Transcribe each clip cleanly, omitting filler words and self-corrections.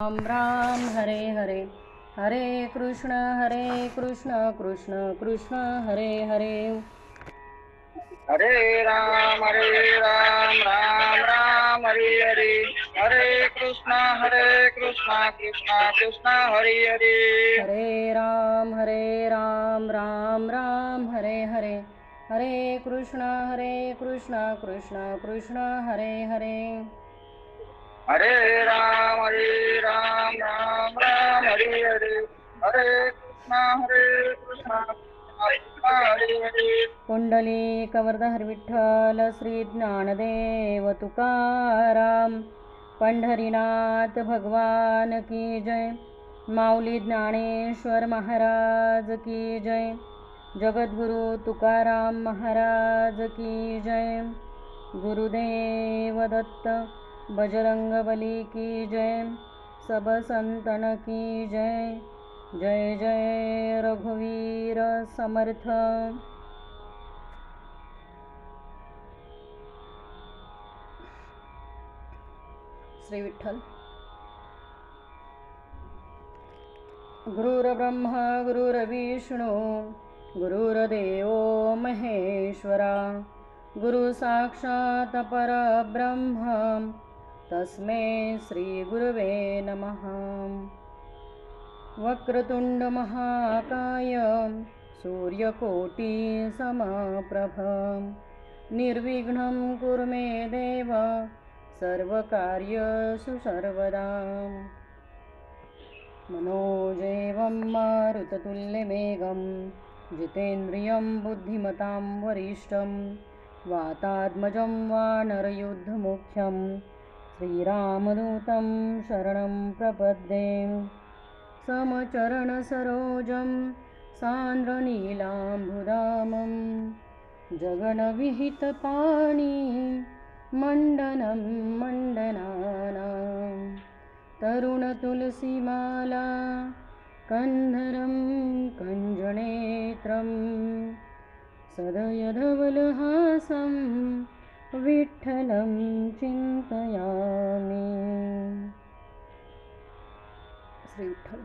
राम राम हरे हरे, हरे कृष्ण कृष्ण कृष्ण हरे हरे, हरे राम राम राम हरे हरे, हरे कृष्ण कृष्ण कृष्ण हरे हरे. हरे राम राम राम हरे हरे, हरे कृष्ण कृष्ण कृष्ण हरे हरे. हरे राम राम राम हरे हरे, हरे कृष्ण कृष्ण हरे हरे. पुंडलिक वरदहर विठ्ठल श्री ज्ञानदेव तुकाराम, पंढरीनाथ भगवान की जय. माऊली ज्ञानेश्वर महाराज की जय. जगद्गुरु तुकाराम महाराज की जय. गुरुदेव दत्त बजरंगबली की जय. सब संतन की जय. जय जय रघुवीर समर्थ. श्री विठ्ठल. गुरुर्ब्रह्मा गुरुर्विष्णू गुरुर्देव महेश्वरा, गुरु साक्षात परब्रह्म तस्मै श्री गुरुवे नमः. वक्रतुंड महाकाय सूर्यकोटि समप्रभ, निर्विघ्नं कुरु मे देव सर्वकार्येषु सर्वदा. मनोजेवं मारुततुल्यवेगं, जितेन्द्रियं बुद्धिमतां वरिष्ठं, वातात्मजं वानरयुद्धमुख्यं श्रीरामदूतं शरणं प्रपद्ये. समचरणसरोजं सान्द्रनीलाम्बुधामं, जगन्विहितपाणि मण्डनं मण्डनानां, तरुणतुलसीमाला कन्धरं कञ्जनेत्रं, सदयधवलहासं विठ्ठलं चिन्तयामि. श्री विठ्ठल.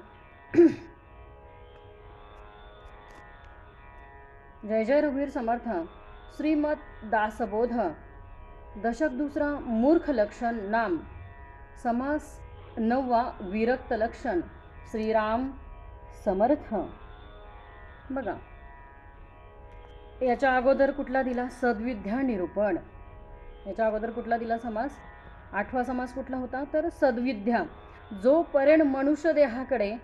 जय जय रघुवीर समर्थ. श्रीमद दासबोध दशक दुसरा मूर्ख लक्षण नाम, समास 9वा विरक्त लक्षण श्रीराम समर्थ. बघा, याच्या अगोदर कुठला दिला? सद्विद्या निरूपण. याच्या अगोदर कुठला दिला समास? 8वा समास कुठला होता? तर सद्विद्या. जोपर्यंत मनुष्य देहाकडे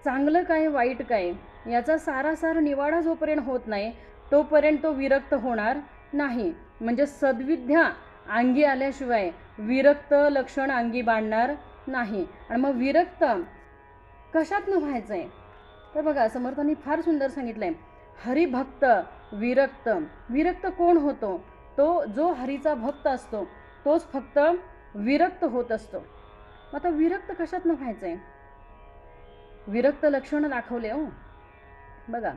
चांगलं काय वाईट काय याचा सारासार निवाडा जोपर्यंत होत नाही तोपर्यंत तो विरक्त होणार नाही. म्हणजे सद्विद्या अंगी आल्याशिवाय विरक्त लक्षण अंगी बांधणार नाही. आणि मग विरक्त कशातनं व्हायचं आहे? तर बघा, समर्थांनी फार सुंदर सांगितलंय. हरिभक्त विरक्त. विरक्त कोण होतो? तो जो हरीचा भक्त असतो तोच फक्त विरक्त होत असतो. आता विरक्त कशातनं व्हायचं आहे? विरक्त लक्षण दाखवले हो. बघा,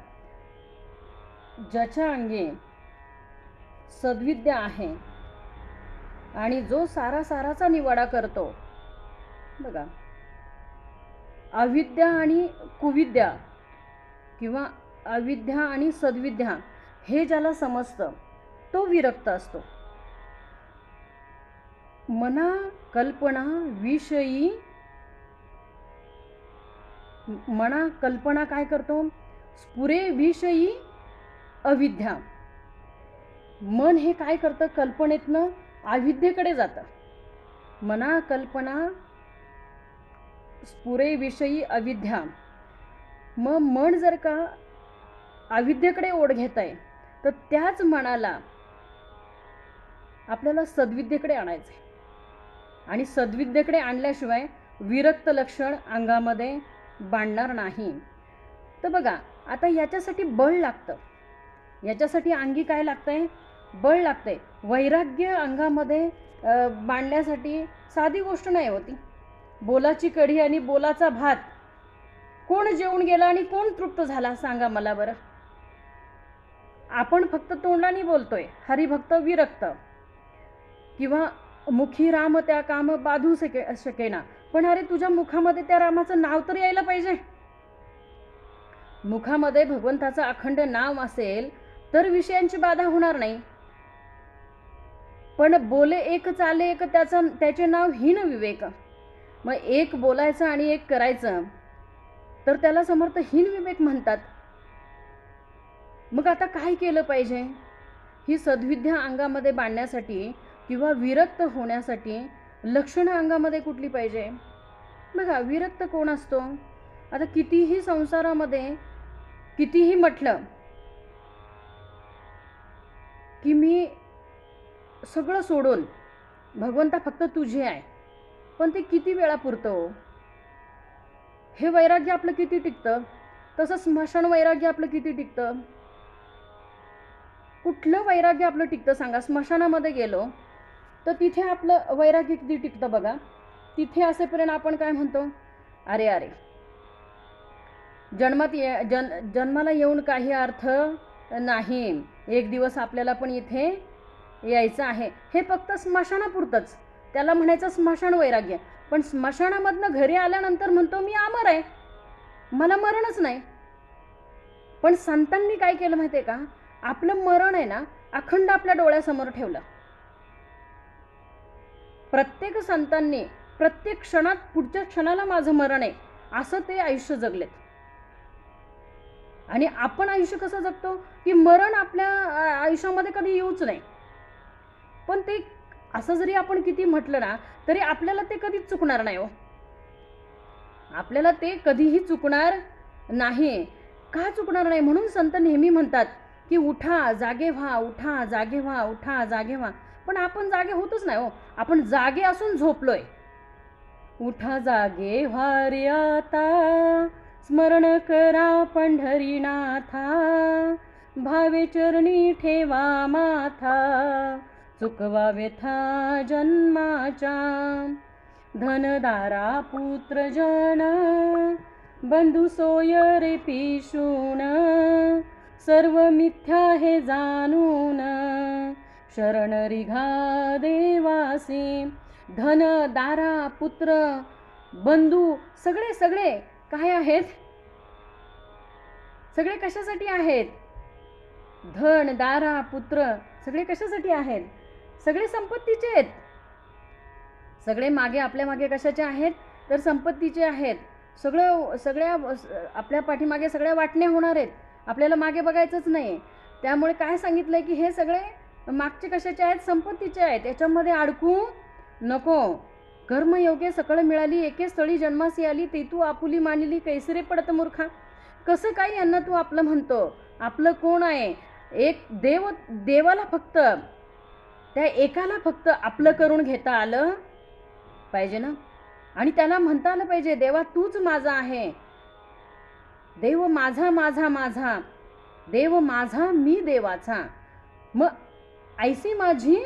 ज्याच्या अंगी सद्विद्या आहे आणि जो साराचा निवाडा करतो. बघा, अविद्या आणि कुविद्या किंवा अविद्या आणि सद्विद्या हे ज्याला समजतं तो विरक्त असतो. मना कल्पना विषयी, मना कल्पना काय करतो? स्फुरे विषयी अविद्या. मन हे काय करतं? कल्पनेतनं अविद्येकडे जातं. मना कल्पना स्फुरे विषयी अविद्या. मग मन जर का अविद्येकडे ओढ घेत आहे तर त्याच मनाला आपल्याला सद्विद्येकडे आणायचं आहे. आणि सद्विद्येकडे आणल्याशिवाय विरक्त लक्षण अंगामध्ये बांधणार नाही. तर बघा, आता याच्यासाठी बळ लागतं. याच्यासाठी अंगी काय लागतंय? बळ लागतंय. वैराग्य अंगामध्ये बांधण्यासाठी साधी गोष्ट नाही होती. बोलाची कढी आणि बोलाचा भात कोण जेवून गेला आणि कोण तृप्त झाला सांगा मला बरं. आपण फक्त तोंडाने बोलतोय हरिभक्त विरक्त, किंवा मुखी राम त्या काम बाधू शकेना, पण अरे तुझ्या मुखामध्ये त्या रामाचं नाव तर यायला पाहिजे. मुखामध्ये भगवंताचं अखंड नाव असेल तर विषयांची बाधा होणार नाही. पण बोले एक चाले एक, त्याचे नाव हीन विवेक. मग एक बोलायचं आणि एक करायचं तर त्याला समर्थ हीन विवेक म्हणतात. मग आता काय केलं पाहिजे? ही सद्विद्या अंगामध्ये बांधण्यासाठी किंवा विरक्त होण्यासाठी लक्षणं अंगामध्ये कुठली पाहिजे? बघा, विरक्त कोण असतो? आता कितीही संसारामध्ये कितीही म्हटलं की मी सगळं सोडून भगवंता फक्त तुझे आहे, पण ते किती वेळा पुरतं हो? हे वैराग्य आपलं किती टिकतं? तसं स्मशान वैराग्य आपलं किती टिकतं? कुठलं वैराग्य आपलं टिकतं सांगा? स्मशानामध्ये गेलो तर तिथे आपलं वैराग्य किती टिकतं बघा. तिथे असेपर्यंत आपण काय म्हणतो? अरे अरे, जन्माला येऊन काही अर्थ नाही, एक दिवस आपल्याला पण इथे यायचं आहे. हे फक्त स्मशानापुरतंच, त्याला म्हणायचं स्मशान वैराग्य. पण स्मशानामधनं घरी आल्यानंतर म्हणतो मी अमर आहे, मला मरणच नाही. पण संतांनी काय केलं माहिती आहे का? आपलं मरण आहे ना अखंड आपल्या डोळ्यासमोर ठेवलं. प्रत्येक संतांनी प्रत्येक क्षणात, पुढच्या क्षणाला माझं मरण आहे असं ते आयुष्य जगलेत. आणि आपण आयुष्य कसं जगतो की मरण आपल्या आयुष्यामध्ये कधी येऊच नाही. पण ते असं जरी आपण किती म्हटलं ना तरी आपल्याला ते कधीच चुकणार नाही हो. आपल्याला ते कधीही चुकणार नाही. का चुकणार नाही? म्हणून संत नेहमी म्हणतात की उठा जागे व्हा, उठा जागे व्हा, उठा जागे व्हा. पण आपण जागे होतच नाही हो. आपण जागे असून झोपलोय. उठा जागे व्हा रे आता, स्मरण करा पंढरीनाथा, भावे चरणी ठेवा माथा, चुकवा व्यथा जन्माच्या. धनदारा पुत्र जन, बंधू सोय रे पिशून, सर्व मिथ्या हे जाणून, शरण रिघा देवासी. धन, दारा, पुत्र, बंधू सगळे सगळे काय आहेत? सगळे कशासाठी आहेत? धन, दारा, पुत्र सगळे कशासाठी आहेत? सगळे संपत्तीचे आहेत. सगळे मागे, आपल्या मागे कशाचे आहेत? तर संपत्तीचे आहेत. सगळ्या आपल्या पाठीमागे सगळ्या वाटण्या होणार आहेत. आपल्याला मागे बघायचंच नाही. त्यामुळे काय सांगितलंय की हे सगळे मागचे कशाचे आहेत? संपत्तीचे आहेत. याच्यामध्ये अडकू नको. कर्मयोगे सकळ मिळाली, एके स्थळी जन्मासी आली, ते तू आपुली मानिली, कैसरे पडत मूर्खा. कसं काय यांना तू आपलं म्हणतो? आपलं कोण आहे? एक देवाला फक्त, त्या एकाला फक्त आपलं करून घेता आलं पाहिजे ना. आणि त्याला म्हणता आलं पाहिजे देवा तूच माझा आहे. देव माझा माझा माझा, देव माझा मी देवाचा. मग ऐसी माझी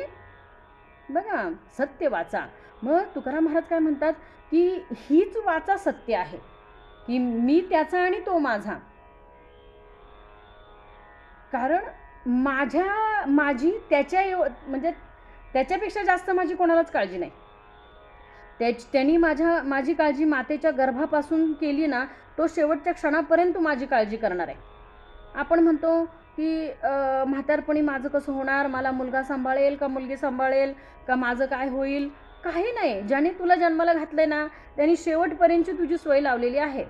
बघा सत्य वाचा. मग तुकाराम महाराज काय म्हणतात की हीच वाचा सत्य आहे, की मी त्याचा आणि तो माझा. कारण माझी म्हणजे त्याच्यापेक्षा जास्त माझी कोणालाच काळजी नाही. त्यांनी माझी काळजी मातेच्या गर्भापासून केली ना, तो शेवटच्या क्षणापर्यंत माझी काळजी करणार आहे. आपण म्हणतो की म्हातारपणी माझं कसं होणार? मला मुलगा सांभाळेल का मुलगी सांभाळेल का? माझं काय होईल? काही नाही. ज्याने तुला जन्माला घातलंय ना त्यांनी शेवटपर्यंतची तुझी सोय लावलेली आहे.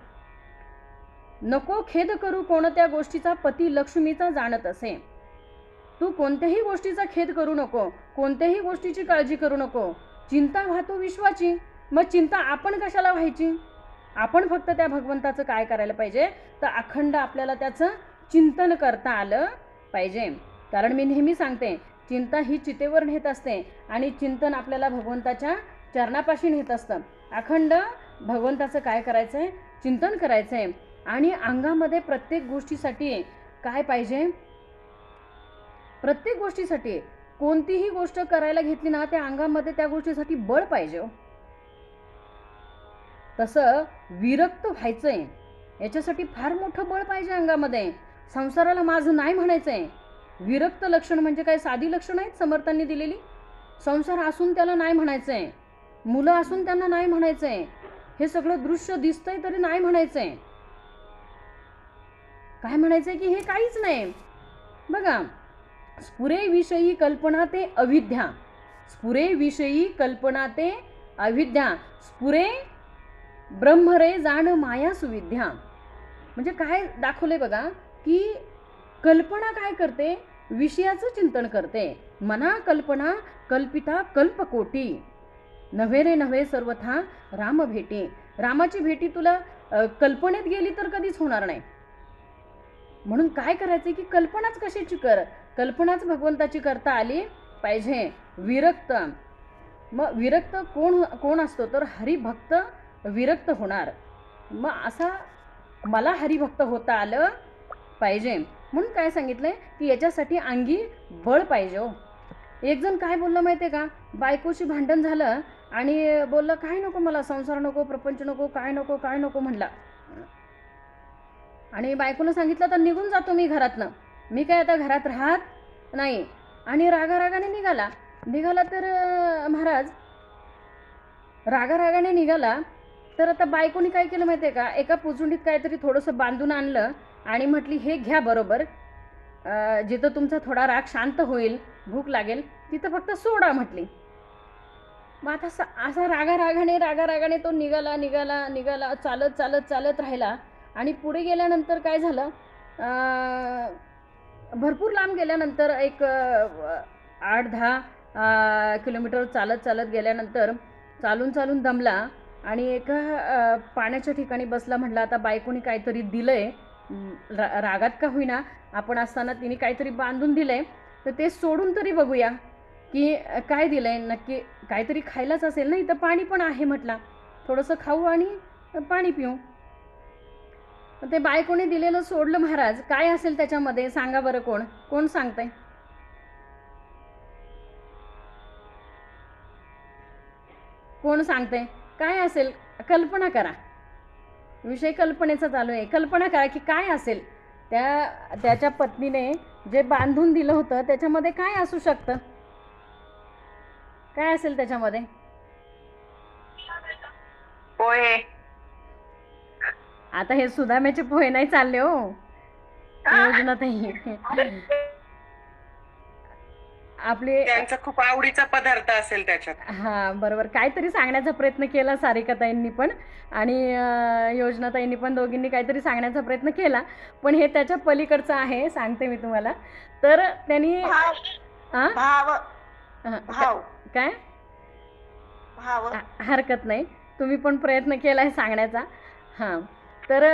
नको खेद करू कोणत्या गोष्टीचा, पती लक्ष्मीचा जाणत असे. तू कोणत्याही गोष्टीचा खेद करू नको, कोणत्याही गोष्टीची काळजी करू नको. चिंता वाहतो विश्वाची. मग चिंता आपण कशाला व्हायची? आपण फक्त त्या भगवंताचं काय करायला पाहिजे? तर अखंड आपल्याला त्याचं चिंतन करता आलं पाहिजे. कारण मी नेहमी सांगते चिंता ही चितेवर नेत असते आणि चिंतन आपल्याला भगवंताच्या चरणापाशी नेत असतं. अखंड भगवंताचं काय करायचं आहे? चिंतन करायचं आहे. आणि अंगामध्ये प्रत्येक गोष्टीसाठी काय पाहिजे? प्रत्येक गोष्टीसाठी कोणतीही गोष्ट करायला घेतली ना त्या अंगामध्ये त्या गोष्टीसाठी बळ पाहिजे. तसं विरक्त व्हायचंय याच्यासाठी फार मोठं बळ पाहिजे अंगामध्ये. संसाराला माझं नाही म्हणायचंय. विरक्त लक्षण म्हणजे काय? साधी लक्षण आहेत समर्थांनी दिलेली. संसार असून त्याला नाही म्हणायचंय. मुलं असून त्यांना नाही म्हणायचंय, हे सगळं दृश्य दिसतंय तरी नाही म्हणायचंय. काय म्हणायचंय की हे काहीच नाही. बघा, स्फुरेविषयी कल्पना ते अविद्या, स्फुरेविषयी कल्पना ते अविद्या, स्फुरे ब्रह्मरे जाण माया सुविद्या. म्हणजे काय दाखवलंय बघा की कल्पना काय करते, विषयाचं चिंतन करते. मना कल्पना कल्पिता कल्पकोटी, नव्हे रे नव्हे सर्वथा राम भेटी. रामाची भेटी तुला कल्पनेत गेली तर कधीच होणार नाही. म्हणून काय करायचं की कल्पनाच कशाची कर, कल्पनाच भगवंताची करता आली पाहिजे. विरक्त, मग विरक्त कोण असतो तर हरिभक्त विरक्त होणार. मग असा मला हरिभक्त होता आलं पाहिजे. म्हणून काय सांगितलंय की याच्यासाठी अंगी बळ पाहिजे. हो, एक जण काय बोललं माहिती आहे का, बायकोशी भांडण झालं आणि बोललं काय नको मला, संसार नको, प्रपंच नको, काय नको काय नको म्हणला. आणि बायकोनं सांगितलं तर निघून जातो मी घरातनं, मी काय आता घरात राहत नाही. आणि रागारागाने निघाला तर महाराज रागारागाने निघाला तर आता बायकोनी काय केलं माहिती आहे का, एका पुचुंडीत काहीतरी थोडंसं बांधून आणलं आणि म्हटली हे घ्या बरोबर, जिथं तुमचा थोडा राग शांत होईल, भूक लागेल तिथं फक्त सोडा म्हटली. मग आता असा रागारागाने तो निघाला चालत राहिला. आणि पुढे गेल्यानंतर काय झालं, भरपूर लांब गेल्यानंतर एक 8-10 किलोमीटर चालत गेल्यानंतर चालून दमला आणि एका पाण्याच्या ठिकाणी बसला. म्हटलं आता बायकोनी काहीतरी दिलंय, रागात का होईना आपण असताना तिने काहीतरी बांधून दिलंय, तर ते सोडून तरी बघूया की काय दिलंय नक्की. काहीतरी खायलाच असेल ना, इथं पाणी पण आहे म्हटला, थोडंसं खाऊ आणि पाणी पिऊ. ते बायकोने दिलेलं सोडलं. महाराज काय असेल त्याच्यामध्ये सांगा बरं, कोण सांगतंय? कोण सांगतंय काय असेल? कल्पना करा, विषय कल्पनेचा चालू आहे. कल्पना करा की काय असेल. त्याच्या पत्नीने जे बांधून दिलं होतं त्याच्यामध्ये काय असू शकतं, काय असेल त्याच्यामध्ये? पोहे. आता हे सुदाम्याचे पोहे नाही चालले हो योजनाताई. आपले त्यांचा खूप आवडीचा पदार्थ असेल त्याच्यात. हां बरोबर, काहीतरी सांगण्याचा प्रयत्न केला सारिकाताईंनी पण आणि योजनाताईंनी पण, दोघींनी काहीतरी सांगण्याचा प्रयत्न केला, पण हे त्याच्या पलीकडचं आहे. सांगते मी तुम्हाला. तर त्यांनी काय, हरकत नाही, तुम्ही पण प्रयत्न केला आहे सांगण्याचा. हां, तर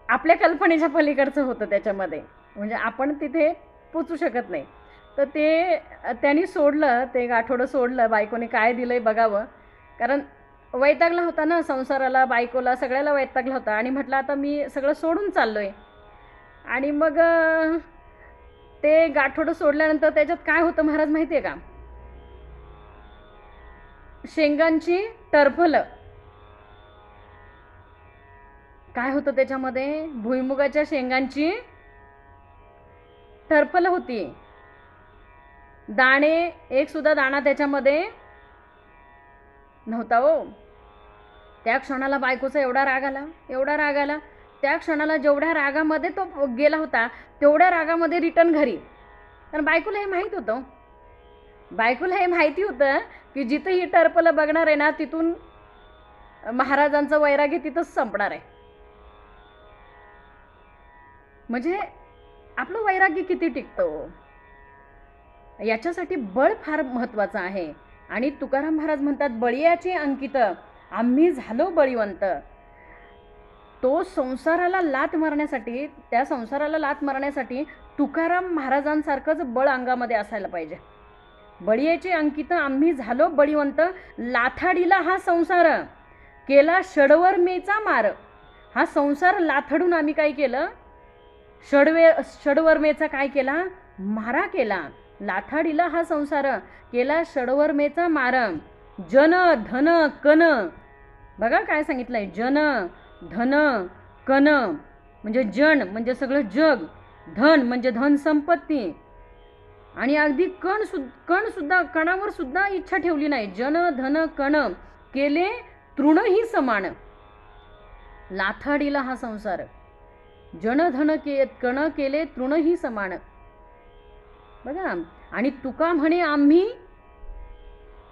आपल्या कल्पनेच्या पलीकडचं होतं त्याच्यामध्ये, म्हणजे आपण तिथे पोचू शकत नाही. तर ते त्यांनी सोडलं, ते गाठोडं सोडलं. बायकोने काय दिलंय बघावं, कारण वैतागला होता ना संसाराला, बायकोला, सगळ्याला वैतागला होता. आणि म्हटलं आता मी सगळं सोडून चाललोय. आणि मग ते गाठोडं सोडल्यानंतर त्याच्यात काय होतं महाराज माहिती आहे का, शेंगांची टरफलं. काय होतं त्याच्यामध्ये, भुईमुगाच्या शेंगांची टरफलं होती. दाणे, एक सुद्धा दाणा त्याच्यामध्ये नव्हता हो. त्या क्षणाला बायकोचा एवढा राग आला, त्या क्षणाला जेवढ्या रागामध्ये तो गेला होता तेवढ्या रागामध्ये रिटर्न घरी. कारण बायकोला हे माहीत होतं, बायकोला हे माहिती होतं की जिथं ही टरफलं बघणार आहे ना तिथून महाराजांचं वैराग्य तिथंच संपणार आहे. म्हणजे आपलं वैराग्य किती टिकतं याच्यासाठी बळ फार महत्त्वाचं आहे. आणि तुकाराम महाराज म्हणतात, बळीयाचे अंकित आम्ही झालो बळीवंत. तो संसाराला लात मारण्यासाठी, त्या संसाराला लात मारण्यासाठी तुकाराम महाराजांसारखंच बळ अंगामध्ये असायला पाहिजे. बळीयाचे अंकित आम्ही झालो बळीवंत, लाथाडीला हा संसार केला षडवर्मेचा मार. हा संसार लाथडून आम्ही काय केलं, षडवर्मेचा काय केला, मारा केला. लाथाडीला हा संसार केला षडवर्मेचा मार. जन धन कन, बघा काय सांगितलंय, जन धन कन म्हणजे जन म्हणजे सगळं जग, धन म्हणजे धन संपत्ती, आणि अगदी कणावर सुद्धा इच्छा ठेवली नाही. जन धन कण केले तृणही समान. लाथाडीला हा संसार. जन धन कण केले तृणही समान. बघा, आणि तुका म्हणे आम्ही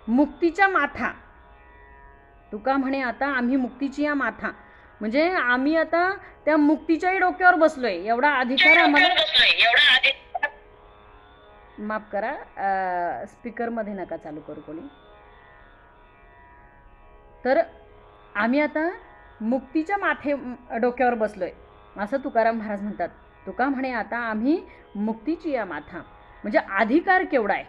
मुक्तीच्या माथा. तुका म्हणे आता आम्ही मुक्तीची या माथा, म्हणजे आम्ही आता त्या मुक्तीच्याही डोक्यावर बसलोय. एवढा अधिकार आम्हाला. माफ करा, स्पीकरमध्ये नका चालू करू कोणी. तर आम्ही आता मुक्तीच्या माथे डोक्यावर बसलोय असं तुकाराम महाराज म्हणतात. तुका म्हणे आता आम्ही मुक्तीची या माथा, म्हणजे अधिकार केवढा आहे.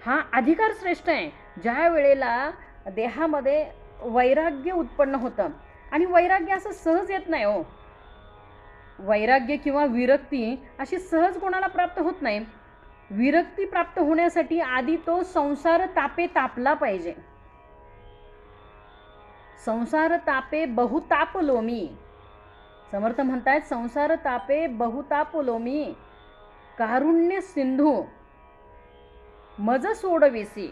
हा अधिकार श्रेष्ठ आहे. ज्या वेळेला देहामध्ये वैराग्य उत्पन्न होतं, आणि वैराग्य असं सहज येत नाही हो. वैराग्य किंवा विरक्ती अशी सहज कोणाला प्राप्त होत नाही. विरक्ती प्राप्त होण्यासाठी आधी तो संसार तापे तापला पाहिजे. संसार तापे बहुतापलो मी. समर्थ म्हणतायत संसार तापे बहुतापलो मी, कारुण्य सिंधू मज सोडविसी.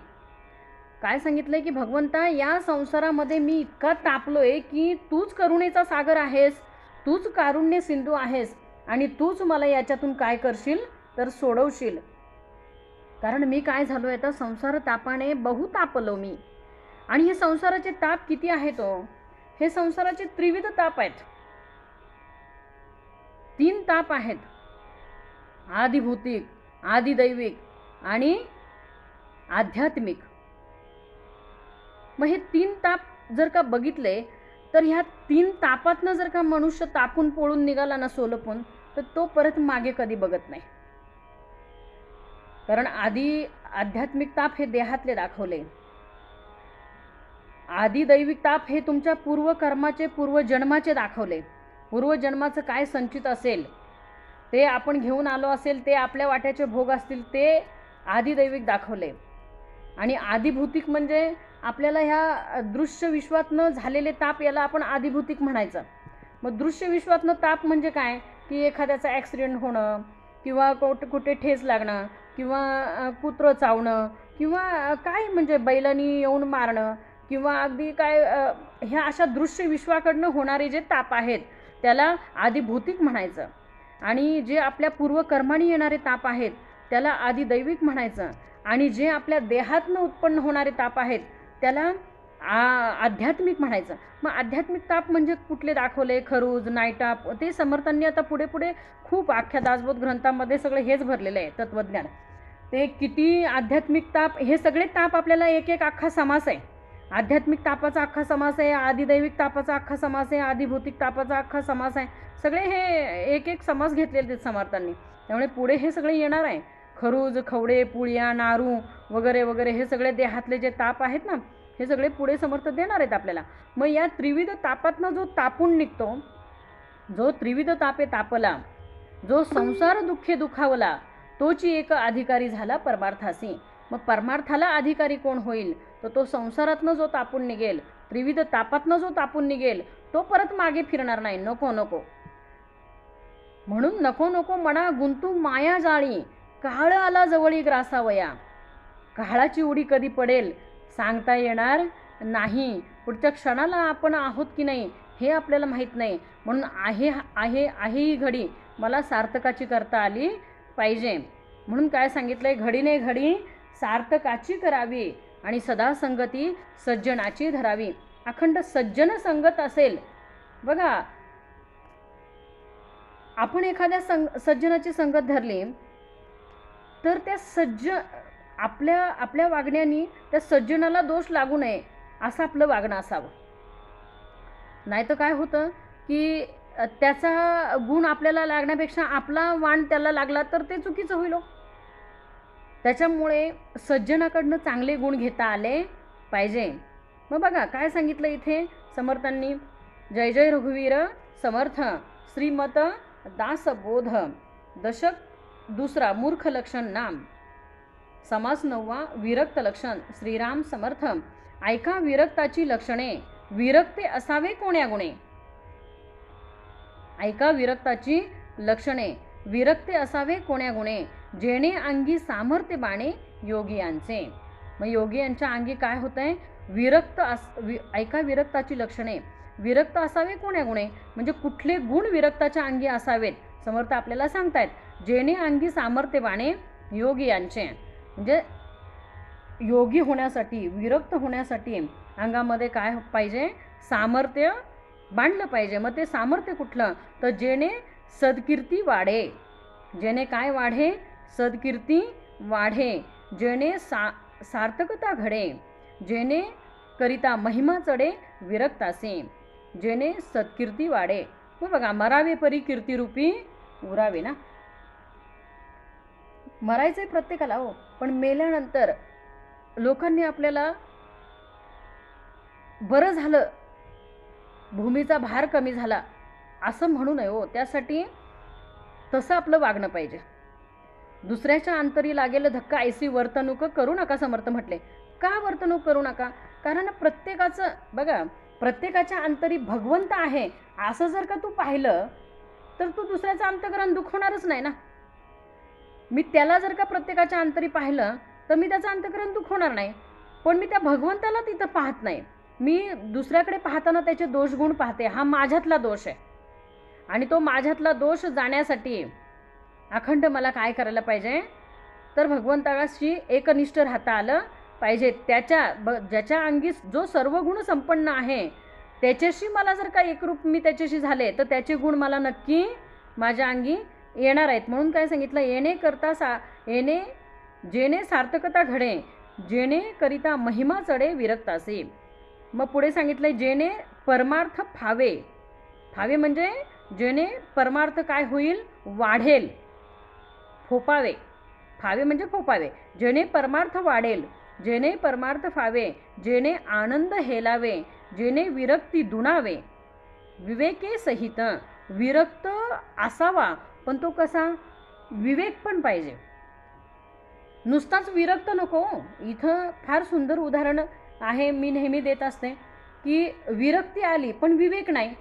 काय सांगितलंय की भगवंता या संसारामध्ये मी इतका तापलोय की तूच करुणेचा सागर आहेस, तूच कारुण्य सिंधू आहेस, आणि तूच मला याच्यातून काय करशील तर सोडवशील. कारण मी काय झालोय आता संसार तापाने बहुतापलो मी. आणि हे संसाराचे ताप किती आहेत हो. हे संसाराचे त्रिविध ताप आहेत. 3 ताप आहेत, आदिभौतिक, आदिदैविक आणि आध्यात्मिक. मग हे 3 ताप जर का बघितले तर ह्या 3 तापातनं जर का मनुष्य तापून पोळून निघाला ना सोलपून, तर तो परत मागे कधी बघत नाही. कारण आधी आध्यात्मिक ताप हे देहातले दाखवले, आदिदैविक ताप हे तुमच्या पूर्वकर्माचे पूर्वजन्माचे दाखवले. पूर्वजन्माचं काय संचित असेल ते आपण घेऊन आलो असेल, ते आपल्या वाट्याचे भोग असतील, ते आदिदैविक दाखवले. आणि आदिभौतिक म्हणजे आपल्याला ह्या दृश्य विश्वातनं झालेले ताप, याला आपण आदिभौतिक म्हणायचं. मग दृश्य विश्वातनं ताप म्हणजे काय की एखाद्याचा ॲक्सिडेंट होणं, किंवा कुठे ठेच लागणं, किंवा कुत्रं चावणं, किंवा काय म्हणजे बैलांनी येऊन मारणं, किंवा अगदी काय ह्या अशा दृश्य विश्वाकडनं होणारे जे ताप आहेत त्याला आदिभौतिक म्हणायचं. आणि जे आपल्या पूर्वकर्माने येणारे ताप आहेत त्याला आदिदैविक म्हणायचं. आणि जे आपल्या देहातनं उत्पन्न होणारे ताप आहेत त्याला आध्यात्मिक म्हणायचं. मग आध्यात्मिक ताप म्हणजे कुठले दाखवले, खरूज, नायटाप, ते समर्थांनी आता पुढे पुढे खूप अख्ख्या दासबोध ग्रंथामध्ये सगळं हेच भरलेलं आहे तत्त्वज्ञान. ते किती आध्यात्मिक ताप, हे सगळे ताप आपल्याला एक एक अख्खा समास आहे. आध्यात्मिक तापाचा अख्खा समास आहे, आदिदैविक तापाचा अख्खा समास आहे, आदिभौतिक तापाचा अख्खा समास आहे. सगळे हे एक एक समास घेतलेले आहेत समर्थांनी. त्यामुळे पुढे हे सगळे येणार आहे. खरूज, खवडे, पुळ्या, नारू वगैरे वगैरे हे सगळे देहातले जे ताप आहेत ना, हे सगळे पुढे समर्थ देणार आहेत आपल्याला. मग या त्रिविध तापातनं जो तापून निघतो, जो त्रिविध तापे तापला, जो संसार दुःखे दुखावला, तोची एक अधिकारी झाला परमार्थासी. मग परमार्थाला अधिकारी कोण होईल, तर तो संसारातनं जो तापून निघेल, त्रिविध तापातनं जो तापून निघेल, तो परत मागे फिरणार नाही. नको नको म्हणून नको नको म्हणा गुंतू माया जाळी, काळ आला जवळी ग्रासावया. काळाची उडी कधी पडेल सांगता येणार नाही. पुढच्या क्षणाला आपण आहोत की नाही हे आपल्याला माहीत नाही. म्हणून आहे आहे आहे ही घडी मला सार्थकाची करता आली पाहिजे. म्हणून काय सांगितलंय, घडीने घडी सार्थकाची करावी आणि सदा संगती सज्जनाची धरावी. अखंड सज्जन संगत असेल. बघा, आपण एखाद्या सज्जनाची संगत धरली तर त्या आपल्या वागण्याने त्या सज्जनाला दोष लागू नये असं आपलं वागणं असावं. नाही तर काय होतं की त्याचा गुण आपल्याला लागण्यापेक्षा आपला वाण त्याला लागला तर ते चुकीचं होईल. त्याच्यामुळे सज्जनाकडनं चांगले गुण घेता आले पाहिजे. मग बघा काय सांगितलं इथे समर्थांनी, जय जय रघुवीर समर्थ श्रीमत दासबोध. दशक 2 मूर्ख लक्षण नाम. समास 9 विरक्त लक्षण. श्रीराम समर्थ. ऐका विरक्ताची लक्षणे. विरक्ते असावे कोण्या गुणे. ऐका विरक्ताची लक्षणे. विरक्ते असावे कोण्या गुणे. जेणे अंगी सामर्थ्य बाणे योगियांचे. मग योगी यांच्या अंगी काय होत आहे? ऐका विरक्ताची लक्षणे. विरक्त असावे कोण्या गुणे, म्हणजे कुठले गुण विरक्ताच्या अंगी असावेत समर्थ आपल्याला सांगतायत. जेणे अंगी सामर्थ्य बाणे योगी यांचे, म्हणजे योगी होण्यासाठी, विरक्त होण्यासाठी अंगामध्ये काय पाहिजे? सामर्थ्य बांधलं पाहिजे. मग ते सामर्थ्य कुठलं? तर जेणे सद्कीर्ती वाढे. जेणे काय वाढे? सद्कीर्ती वाढे. जेणे सार्थकता घडे. जेणे करिता महिमा चढे विरक्तासे. जेणे सत्कीर्ती वाढे. मग बघा, मरावे परी कीर्तिरूपी उरावे ना. मरायचंय प्रत्येकाला हो, पण मेल्यानंतर लोकांनी आपल्याला बरं झालं, भूमीचा भार कमी झाला असं म्हणू नये हो. त्यासाठी तसं आपलं वागणं पाहिजे. दुसऱ्याच्या अंतरी लागेल धक्का ऐसी वर्तणूक करू नका समर्थ म्हटले. का वर्तणूक करू नका? कारण प्रत्येकाचं बघा, प्रत्येकाच्या अंतरी भगवंत आहे असं जर का तू पाहिलं तर तू दुसऱ्याचं अंतःकरण दुखवणारच नाही ना. मी त्याला जर का प्रत्येकाच्या अंतरी पाहिलं तर मी त्याचं अंतःकरण दुखवणार नाही, पण मी त्या भगवंताला तिथं पाहत नाही. मी दुसऱ्याकडे पाहताना त्याचे दोष गुण पाहते. हा माझ्यातला दोष आहे, आणि तो माझ्यातला दोष जाण्यासाठी अखंड मला काय करायला पाहिजे? तर भगवंताशी एकनिष्ठ राहता आलं पाहिजे. ज्याच्या अंगी जो सर्व गुण संपन्न आहे त्याच्याशी मला जर का एकरूप मी त्याच्याशी झाले तर त्याचे गुण मला नक्की माझ्या अंगी येणार आहेत. म्हणून काय सांगितलं? येणे जेणे सार्थकता घडे, जेणे करिता महिमा चढे विरक्तासे. मग पुढे सांगितलंय जेणे परमार्थ फावे. फावे म्हणजे जेणे परमार्थ काय होईल? वाढेल, फोपावे. फावे म्हणजे फोपावे. जेणे परमार्थ वाढेल, जेणे परमार्थ फावे, जेणे आनंद हेलावे, जेणे विरक्ती दुणावे विवेके सहित. विरक्त असावा, पण तो कसा? विवेक पण पाहिजे. नुसताच विरक्त नको. इथं फार सुंदर उदाहरण आहे, मी नेहमी देत असते की विरक्ती आली पण विवेक नाही.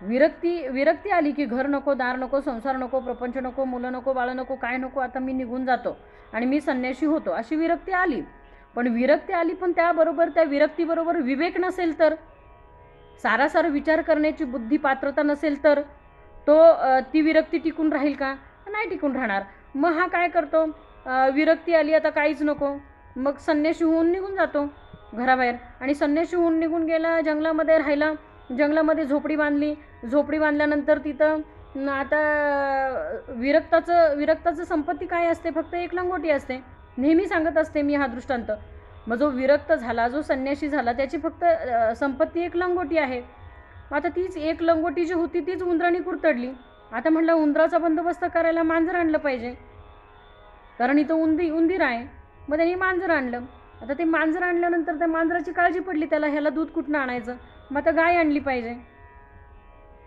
विरक्ती आली की घर नको, दार नको, संसार नको, प्रपंच नको, मुलं नको, बाळ नको, काय नको, आता मी निघून जातो आणि मी संन्याशी होतो, अशी विरक्ती आली. पण विरक्ती आली पण त्याबरोबर त्या विरक्तीबरोबर विवेक नसेल तर, सारासार विचार करण्याची बुद्धी पात्रता नसेल तर ती विरक्ती टिकून राहील का? नाही टिकून राहणार. मग हा काय करतो? विरक्ती आली आता काहीच नको, मग संन्याशी होऊन निघून जातो घराबाहेर. आणि संन्याशी होऊन निघून गेला, जंगलामध्ये राहिला, जंगलामध्ये झोपडी बांधली. झोपडी बांधल्यानंतर तिथं आता विरक्ताचं संपत्ती काय असते? फक्त एक लंगोटी असते. नेहमी सांगत असते मी हा दृष्टांत. मग जो विरक्त झाला, जो संन्याशी झाला, त्याची फक्त संपत्ती एक लंगोटी आहे. आता तीच एक लंगोटी जी होती तीच उंदराने कुरतडली. आता म्हटलं उंदराचा बंदोबस्त करायला मांजर आणलं पाहिजे, कारण इथं उंदीर आहे. मग त्यांनी मांजर आणलं. आता ते मांजर आणल्यानंतर त्या मांजराची काळजी पडली त्याला, ह्याला दूध कुठनं आणायचं? मग आता गाय आणली पाहिजे.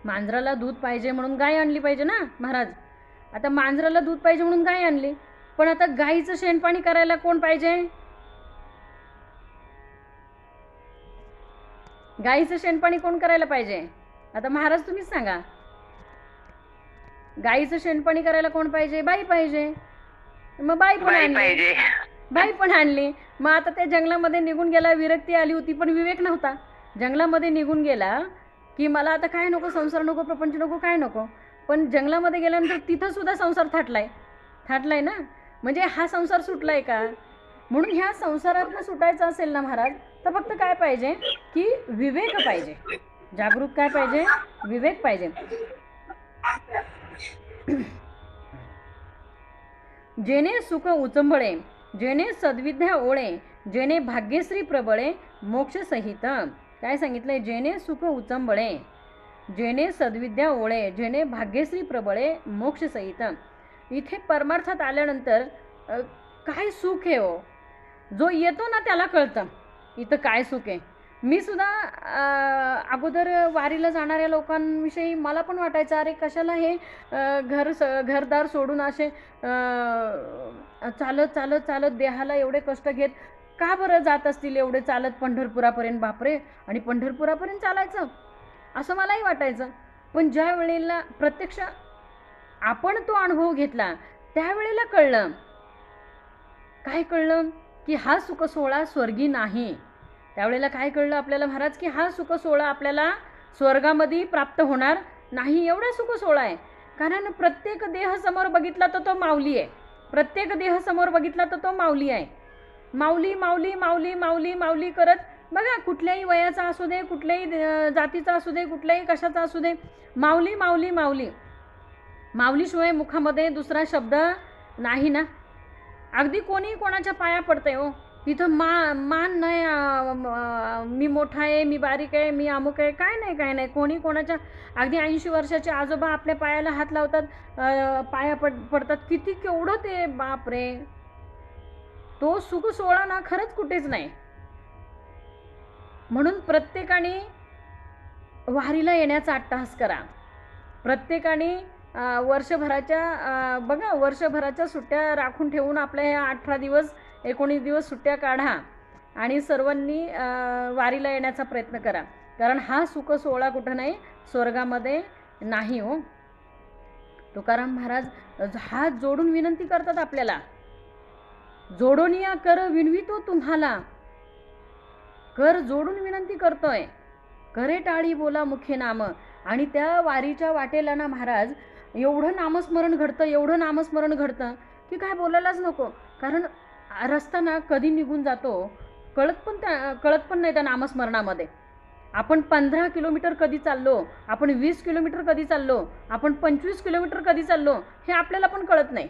मांजराला दूध पाहिजे म्हणून गाय आणली पाहिजे ना महाराज. आता मांजराला दूध पाहिजे म्हणून गाय आणली, पण आता गाईचं शेणपाणी करायला कोण पाहिजे? गाईचं शेणपाणी कोण करायला पाहिजे? आता महाराज तुम्हीच सांगा. गाईचं शेणपाणी करायला कोण पाहिजे? बाई पाहिजे. मग बाई पण आणली. मग आता त्या जंगलामध्ये निघून गेला, विरक्ती आली होती पण विवेक नव्हता. जंगलामध्ये निघून गेला की मला आता काय नको, संसार नको, प्रपंच नको, काय नको. पण जंगलामध्ये गेल्यानंतर तिथं सुद्धा संसार थाटलाय ना. म्हणजे हा संसार सुटलाय का? म्हणून ह्या संसारातनं सुटायचं असेल ना महाराज, तर फक्त काय पाहिजे की विवेक पाहिजे. जागरूक काय पाहिजे? विवेक पाहिजे. जेणे सुख उचंबळे, जेणे सद्विद्या ओळे, जेणे भाग्यश्री प्रबळे मोक्ष सहित. काय सांगितलंय? जेणे सुख उचंबळे, जेणे सद्विद्या ओळे, जेणे भाग्यश्री प्रबळे मोक्ष सहित. इथे परमार्थात आल्यानंतर काय सुख आहे हो, जो येतो ना त्याला कळतं इथं काय सुख आहे. मी सुद्धा अगोदर वारीला जाणाऱ्या लोकांविषयी मला पण वाटायचं, अरे कशाला हे घरदार सोडून असे चालत देहाला एवढे कष्ट घेत का बरं जात असतील एवढे चालत पंढरपुरापर्यंत? बापरे, आणि पंढरपुरापर्यंत चालायचं असं मलाही वाटायचं. पण ज्या वेळेला प्रत्यक्ष आपण तो अनुभव घेतला त्यावेळेला कळलं, काय कळलं की हा सुख सोहळा स्वर्गी नाही. त्यावेळेला काय कळलं आपल्याला महाराज की हा सुख सोहळा आपल्याला स्वर्गामध्ये प्राप्त होणार नाही. एवढा सुख सोहळा आहे. कारण प्रत्येक देह समोर बघितला तर तो माऊली आहे. प्रत्येक देह समोर बघितला तर तो माऊली आहे. माऊली माऊली माऊली माऊली माऊली करत बघा, कुठल्याही वयाचा असू दे, कुठल्याही जातीचा असू दे, कुठल्याही कशाचा असू दे, माऊली माऊली माऊली. माऊलीशिवाय मुखामध्ये दुसरा शब्द नाही ना. अगदी कोणी कोणाच्या पाया पडतंय हो, तिथं मान नाही, मी मोठा आहे, मी बारीक आहे, मी अमुक आहे, काय नाही काय नाही. कोणी कोणाच्या अगदी 80 वर्षाचे आजोबा आपल्या पायाला हात लावतात, पाया पडतात. किती केवढं ते, बाप रे. तो सुख सोहळा ना खरंच कुठेच नाही. म्हणून प्रत्येकाने वारीला येण्याचा अट्टहास करा. प्रत्येकाने वर्षभराच्या बघा, वर्षभराच्या सुट्ट्या राखून ठेवून आपल्या ह्या 18 दिवस 19 दिवस सुट्ट्या काढा आणि सर्वांनी वारीला येण्याचा प्रयत्न करा. कारण हा सुख सोहळा कुठं नाही, स्वर्गामध्ये नाही हो. तुकाराम महाराज हात जोडून विनंती करतात आपल्याला, जोडोनिया कर विनवितो तुम्हाला. कर जोडून विनंती करतोय, करे टाळी बोला मुखे नाम. आणि त्या वारीच्या वाटेला ना महाराज एवढं नामस्मरण घडतं, एवढं नामस्मरण घडतं की काय बोलायलाच नको. कारण रस्ता ना कधी निघून जातो कळत पण नाही त्या नामस्मरणामध्ये. आपण 15 किलोमीटर कधी चाललो, आपण 20 किलोमीटर कधी चाललो, आपण 25 किलोमीटर कधी चाललो, हे आपल्याला पण कळत नाही.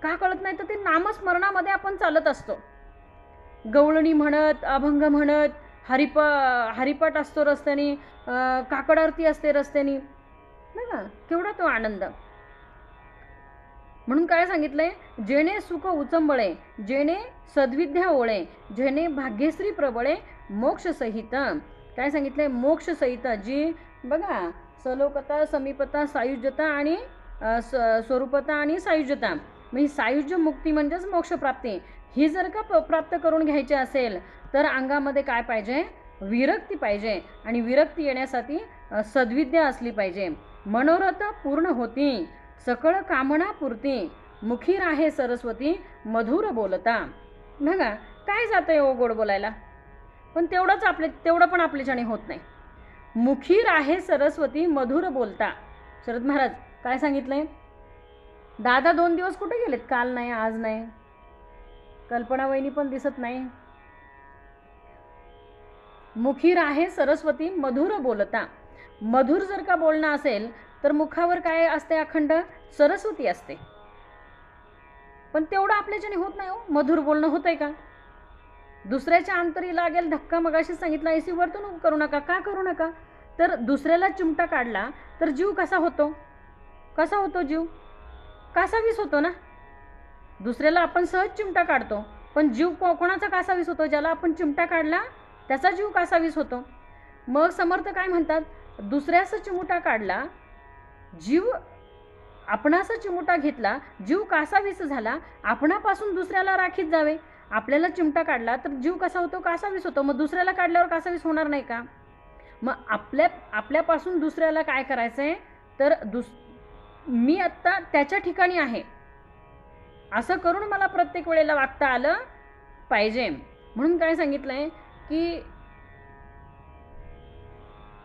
का कळत नाही तर ते नामस्मरणामध्ये आपण चालत असतो. गवळणी म्हणत, अभंग म्हणत, हरिपाठ असतो रस्त्याने, काकड आरती असते रस्त्याने, नाही का, केवढा तो आनंद. म्हणून काय सांगितलंय, जेणे सुख उचंबळे, जेणे सद्विद्या ओळे, जेणे भाग्यश्री प्रबळे, मोक्ष सहित. काय सांगितलंय, मोक्ष सहित. जी बघा, सलोकता, समीपता, सायुज्यता आणि स्वरूपता आणि सायुज्यता. मग ही सायुज्य मुक्ती म्हणजेच मोक्षप्राप्ती. ही जर का प्राप्त करून घ्यायची असेल तर अंगामध्ये काय पाहिजे, विरक्ती पाहिजे. आणि विरक्ती येण्यासाठी सद्विद्या असली पाहिजे. मनोरथ पूर्ण होती, सकळ कामना पुरती, मुखी राहे सरस्वती, मधुर बोलता. बघा, काय जातंय ओ गोड बोलायला, पण तेवढं पण आपल्याच्याने होत नाही. मुखी राहे सरस्वती, मधुर बोलता. शरद महाराज काय सांगितलंय, दादा 2 दिवस कुठे गेलेत, काल नाही, आज नाही, कल्पना वहिनी पण दिसत नाही. मुखी राहे सरस्वती, मधुर बोलता. मधुर जर का बोलणं असेल तर मुखावर काय असते, अखंड सरस्वती असते. पण तेवढं आपल्याच्याने होत नाही हो. मधुर बोलणं होतंय का? दुसऱ्याच्या अंतरी लागेल धक्का. मगाशी सांगितलं, ऐसी वर्तणूक करू नका. का करू नका तर दुसऱ्याला चिमटा काढला तर जीव कसा होतो, कसा होतो जीव, कासावीस होतो ना. दुसऱ्याला आपण सहज चिमटा काढतो, पण जीव कोणाचा कासावीस होतो, ज्याला आपण चिमटा काढला त्याचा जीव कासावीस होतो. मग समर्थ काय म्हणतात, दुसऱ्याचा चिमटा काढला, जीव आपणाचा चिमटा घेतला, जीव कासावीस झाला. आपणापासून दुसऱ्याला राखीत जावे. आपल्याला चिमटा काढला तर जीव कसा होतो, कासावीस होतो. मग दुसऱ्याला काढल्यावर कासावीस होणार नाही का? मग आपल्यापासून दुसऱ्याला काय करायचं आहे तर मी आत्ता त्याच्या ठिकाणी आहे असं करून मला प्रत्येक वेळेला वागता आलं पाहिजे. म्हणून काय सांगितलं आहे की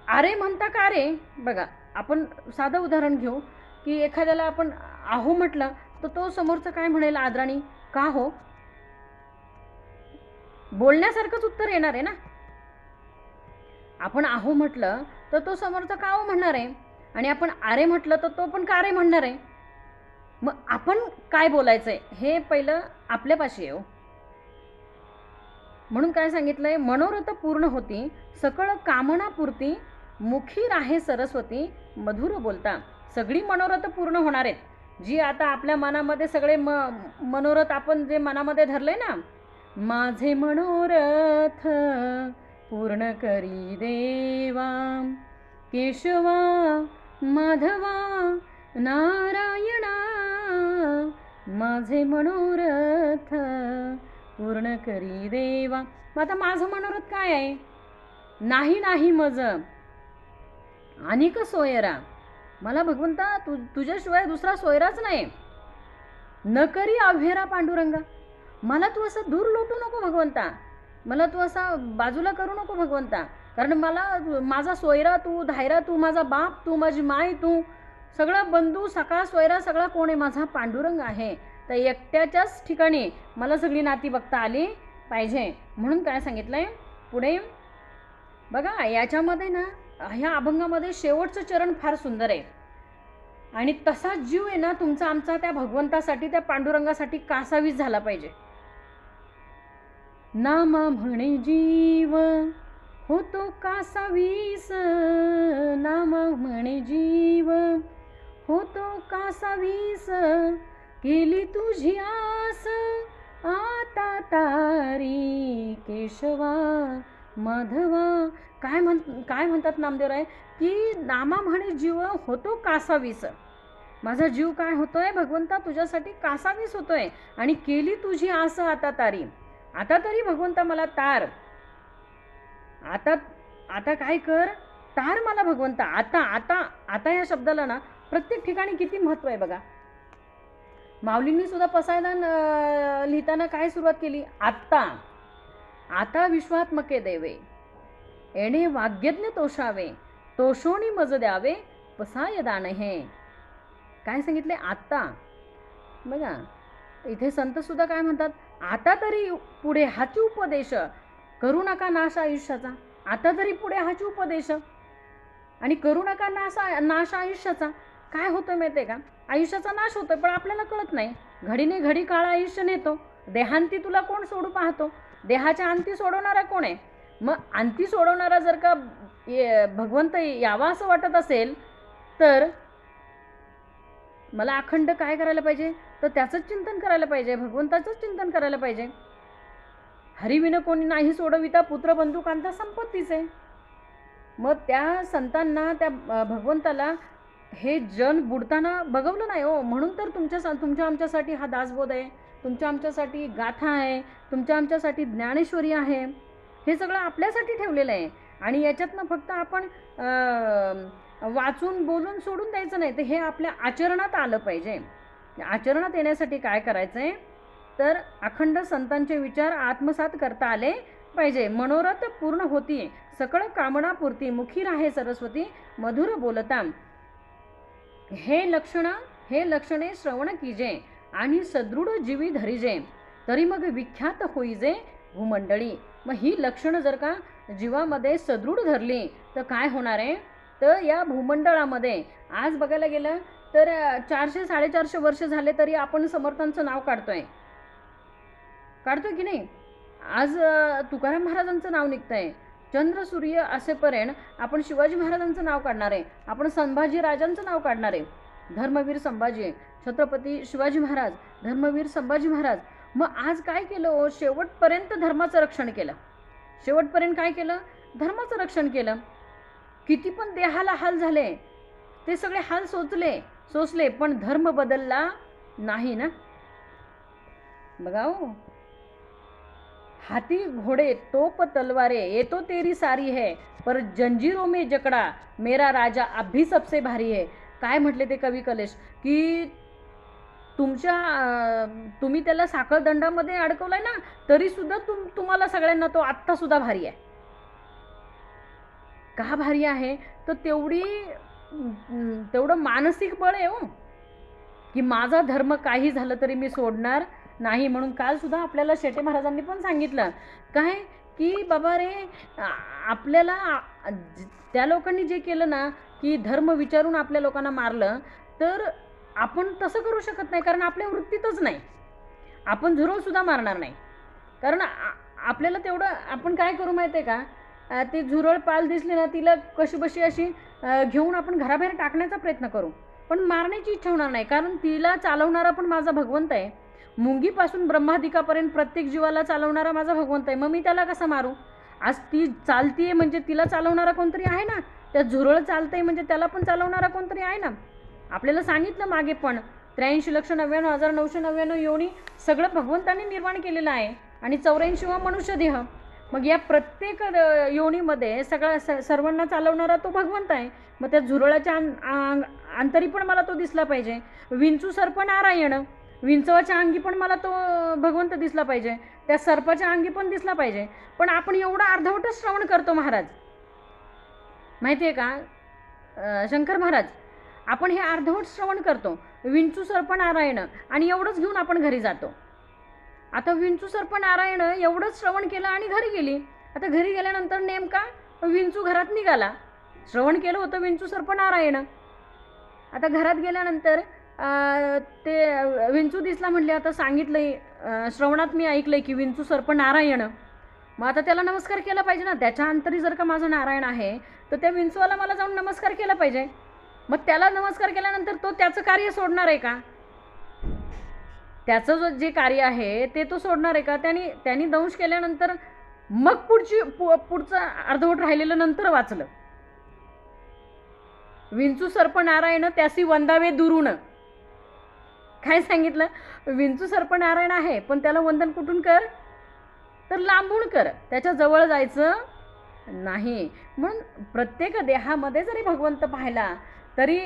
अरे म्हणता का रे. बघा, आपण साधं उदाहरण घेऊ की एखाद्याला आपण आहो म्हटलं तर तो समोरचं काय म्हणेल आदराने, का हो, बोलण्यासारखंच उत्तर येणार आहे ना. आपण आहो म्हटलं तर तो समोरचा का हो म्हणणार आहे, आणि आपण आरे म्हटलं तर तो पण का रे म्हणणार आहे. मग आपण काय बोलायचंय हे पहिलं आपल्यापाशी आहे. म्हणून काय सांगितलंय, मनोरथ पूर्ण होती, सकळ कामना पुरती, मुखी राहे सरस्वती, मधुर बोलता. सगळी मनोरथ पूर्ण होणार आहेत. जी आता आपल्या मनामध्ये सगळे मनोरथ आपण जे मनामध्ये धरले ना, माझे मनोरथ पूर्ण करी देवा, केशवा माधवा नारायणा, माझे मनोरथ पूर्ण करी देवा. मग आता माझं मनोरथ काय आहे, नाही नाही मज अनिक सोयरा. मला भगवंता तुझ्याशिवाय दुसरा सोयराच नाही. न करी अव्हेरा पांडुरंगा. मला तू असं दूर लोटू नको भगवंता, मला तू असा बाजूला करू नको भगवंता, कारण मला माझा सोयरा तू, धायरा तू, माझा बाप तू, माझी माय तू, सगळा बंधू सखा सोयरा सगळा कोण आहे, माझा पांडुरंग आहे. तर एकट्याच्याच ठिकाणी मला सगळी नाती बघता आली पाहिजे. म्हणून काय सांगितलंय पुढे बघा, याच्यामध्ये ना ह्या अभंगामध्ये शेवटचं चरण फार सुंदर आहे. आणि तसा जीव आहे ना तुमचा आमचा त्या भगवंतासाठी, त्या पांडुरंगासाठी कासावीस झाला पाहिजे. नामा म्हणे जीव होतो कासावीस, नामा म्हणे जीव होतो कासावीस, केली तुझी आस आता तारी केशवा माधवा. काय म्हणतात नामदेवराय की नामा म्हणे जीव होतो कासावीस, माझा जीव काय होतोय भगवंता तुझ्यासाठी कासावीस होतोय, आणि केली तुझी आस आता तारी. आता तरी भगवंता मला तार, आता काय कर, तार मला भगवंता. आता आता आता या शब्दाला ना प्रत्येक ठिकाणी किती महत्व आहे बघा. माऊलींनी सुद्धा पसायदान लिहिताना काय सुरुवात केली, आत्ता आता विश्वात्मके देवे, येणे वाग्यज्ञ तोषावे, तोषोणी मज द्यावे पसाय दान हे. काय सांगितले, आत्ता. बघा इथे संत सुद्धा काय म्हणतात, आता तरी पुढे हाची उपदेश, करू नका नाश आयुष्याचा. आता तरी पुढे हाची उपदेश आणि करू नका नाश आयुष्याचा. काय होतोय माहिती आहे का, आयुष्याचा नाश होतोय पण आपल्याला कळत नाही. घडीने घडी काळ आयुष्य नेतो, देहांती तुला कोण सोडू पाहतो, देहाच्या अंती सोडवणारा कोण आहे. मग अंती सोडवणारा जर का भगवंत यावा असं वाटत असेल तर मला अखंड काय करायला पाहिजे, तर त्याचंच चिंतन करायला पाहिजे, भगवंताचंच चिंतन करायला पाहिजे. हरिविन कोणी नाही सोडविता, पुत्र बंधुकांचा संपत्तीचे. मग त्या संतांना, त्या भगवंताला हे जन बुडताना बघवलं नाही हो. म्हणून तर तुमच्या आमच्यासाठी हा दासबोध आहे, तुमच्या आमच्यासाठी गाथा आहे, तुमच्या आमच्यासाठी ज्ञानेश्वरी आहे. हे सगळं आपल्यासाठी ठेवलेलं आहे. आणि याच्यातनं फक्त आपण वाचून बोलून सोडून द्यायचं नाही, तर हे आपल्या आचरणात आलं पाहिजे. आचरणात येण्यासाठी काय करायचं आहे, तर अखंड संतांचे विचार आत्मसात करता आले पाहिजे. मनोरथ पूर्ण होती, सकळ कामना पूर्ती, मुखी राहे सरस्वती, मधुर बोलता. हे लक्षणे श्रवण कीजे, आणि सदृढ जीवी धरिजे, तरी मग विख्यात होईजे भूमंडळी. मग ही लक्षणं जर का जीवामध्ये सदृढ धरली तर काय होणार आहे, तर या भूमंडळामध्ये आज बघायला गेलं तर 400-450 वर्ष झाले तरी आपण समर्थांचं नाव काढतोय की नाही. आज तुकाराम महाराजांचं नाव निघतंय, चंद्र सूर्य असेपर्यंत आपण शिवाजी महाराजांचं नाव काढणार आहे, आपण संभाजी राजांचं नाव काढणार आहे. धर्मवीर संभाजी, छत्रपती शिवाजी महाराज, धर्मवीर संभाजी महाराज. मग आज काय केलं, शेवटपर्यंत धर्माचं रक्षण केलं. शेवटपर्यंत काय केलं, धर्माचं रक्षण केलं. किती पण देहाला हाल झाले, ते सगळे हाल सोचले पण धर्म बदलला नाही ना. बघा हो, हाथी घोड़े तोप तलवारे ये तो तेरी सारी है, पर जंजीरों में जकड़ा मेरा राजा अब भी सबसे भारी है. काय म्हटले ते कवी कलेश की तुम्ही त्याला साखळदंडामध्ये अडकवलाय ना, तरी सुद्धा तुम्हाला सगळ्यांना तो आत्ता सुद्धा भारी आहे. का भारी आहे, तर तेवढं मानसिक बळ आहे हो, की माझा धर्म काही झालं तरी मी सोडणार नाही. म्हणून काल सुद्धा आपल्याला शेटे महाराजांनी पण सांगितलं काय, की बाबा रे, आपल्याला त्या लोकांनी जे केलं ना, की धर्म विचारून आपल्या लोकांना मारलं, तर आपण तसं करू शकत नाही, कारण आपल्या वृत्तीतच नाही. आपण झुरळ सुद्धा मारणार नाही, कारण आपल्याला तेवढं आपण काय करू माहिती आहे का, ती झुरळ पाल दिसली ना, तिला कशीबशी अशी घेऊन आपण घराबाहेर टाकण्याचा प्रयत्न करू, पण मारण्याची इच्छा होणार नाही, कारण तिला चालवणारा पण माझा भगवंत आहे. मुंगीपासून ब्रह्मादिकापर्यंत प्रत्येक जीवाला चालवणारा माझा भगवंत आहे. मग मी त्याला कसं मारू. आज ती चालतीये म्हणजे तिला चालवणारा कोणतरी आहे ना, त्या झुरळ चालतंय म्हणजे त्याला पण चालवणारा कोणतरी आहे ना. आपल्याला सांगितलं मागे पण 83,99,999 योनी सगळं भगवंतांनी निर्माण केलेलं आहे, आणि 84वा मनुष्य देह. मग या प्रत्येक योनीमध्ये सर्वांना चालवणारा तो भगवंत आहे. मग त्या झुरळाच्या अंतरी पण मला तो दिसला पाहिजे. विंचू सर्प नारायण, विंचवाच्या अंगी पण मला तो भगवंत दिसला पाहिजे, त्या सर्पाच्या अंगी पण दिसला पाहिजे. पण आपण एवढं अर्धवटच श्रवण करतो महाराज, माहिती आहे का शंकर महाराज, आपण हे अर्धवट श्रवण करतो. विंचू सर्प नारायण आणि एवढंच घेऊन आपण घरी जातो. आता विंचू सर्प नारायण एवढंच श्रवण केलं आणि घरी गेली. आता घरी गेल्यानंतर नेमका विंचू घरात निघाला. श्रवण केलं होतं विंचू सर्प नारायण. आता घरात गेल्यानंतर ते विंचू दिसला म्हणले, आता सांगितलंय श्रवणात मी ऐकलंय की विंचू सर्प नारायण, मग आता त्याला नमस्कार केला पाहिजे ना. त्याच्या अंतरी जर का माझं नारायण आहे तर त्या विंचूला मला जाऊन नमस्कार केला पाहिजे. मग त्याला नमस्कार केल्यानंतर तो त्याचं कार्य सोडणार आहे का? त्याचं जो जे कार्य आहे ते तो सोडणार आहे का? त्यांनी दंश केल्यानंतर मग पुढचं अर्धवट राहिलेलं नंतर वाचलं. विंचू सर्प नारायण त्यासी वंदावे दुरून. काय सांगितलं? विंचू सर्प नारायण आहे पण त्याला वंदन कुठून कर? तर लांबून कर, त्याच्या जवळ जायचं नाही. म्हणून प्रत्येक देहामध्ये जरी भगवंत पाहिला तरी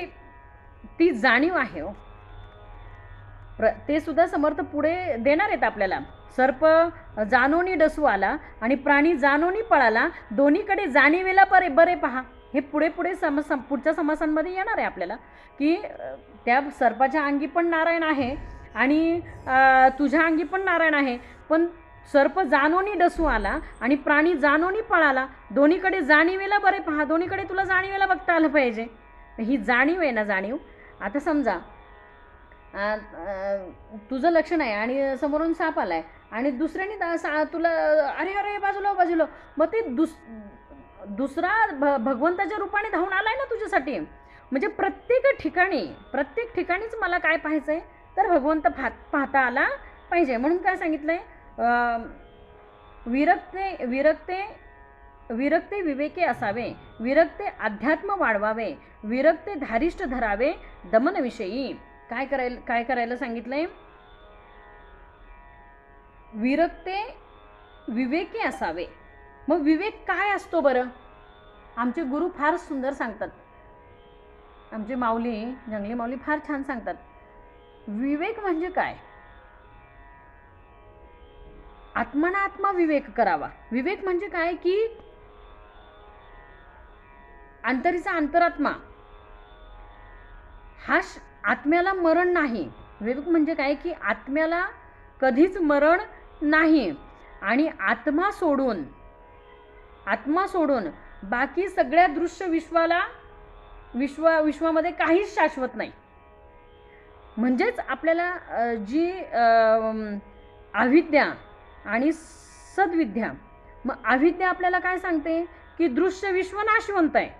ती जाणीव आहे हो. ते सुद्धा समर्थ पुढे देणार आहेत आपल्याला. सर्प जानोनी डसू आला आणि प्राणी जानोनी पळाला, दोन्हीकडे जाणीवेला बरे पहा. हे पुढे पुढच्या समासांमध्ये येणार आहे आपल्याला की त्या सर्पाच्या अंगी पण नारायण आहे आणि तुझ्या अंगी पण नारायण आहे. पण सर्प जानोनी डसू आला आणि प्राणी जानोनी पळाला, दोन्हीकडे जाणीवेला बरे पहा. दोन्हीकडे तुला जाणीवेला बघता आलं पाहिजे. ही जाणीव आहे ना, जाणीव. आता समजा तुझं लक्षण आहे आणि समोरून साप आलाय आणि दुसऱ्याने तुला अरे अरे बाजूला बाजूला, मग ते दुसरा भगवंताच्या रूपाने धावून आलाय ना तुझ्यासाठी. म्हणजे प्रत्येक ठिकाणीच मला काय पाहायचंय तर भगवंत पाहता आला पाहिजे. म्हणून काय सांगितलंय, विरक्ते विवेके असावे, विरक्ते अध्यात्म वाढवावे, विरक्ते धारिष्ठ धरावे दमनविषयी. काय करायला सांगितलंय? विरक्ते विवेकी असावे. मग विवेक काय असतो बरं? आमचे गुरु फार सुंदर सांगतात, आमचे माऊली जंगली माऊली फार छान सांगतात. विवेक म्हणजे काय? आत्माना आत्मा विवेक करावा. विवेक म्हणजे काय की अंतरीचा अंतरात्मा हा आत्म्याला मरण नाही. विवेक म्हणजे काय की आत्म्याला कधीच मरण नाही आणि आत्मा सोडून बाकी सगळ्या दृश्य विश्वामध्ये काहीच शाश्वत नाही. म्हणजेच आपल्याला जी अविद्या आणि सद्विद्या, मग अविद्या आपल्याला काय सांगते की दृश्य विश्व नाशवंत आहे.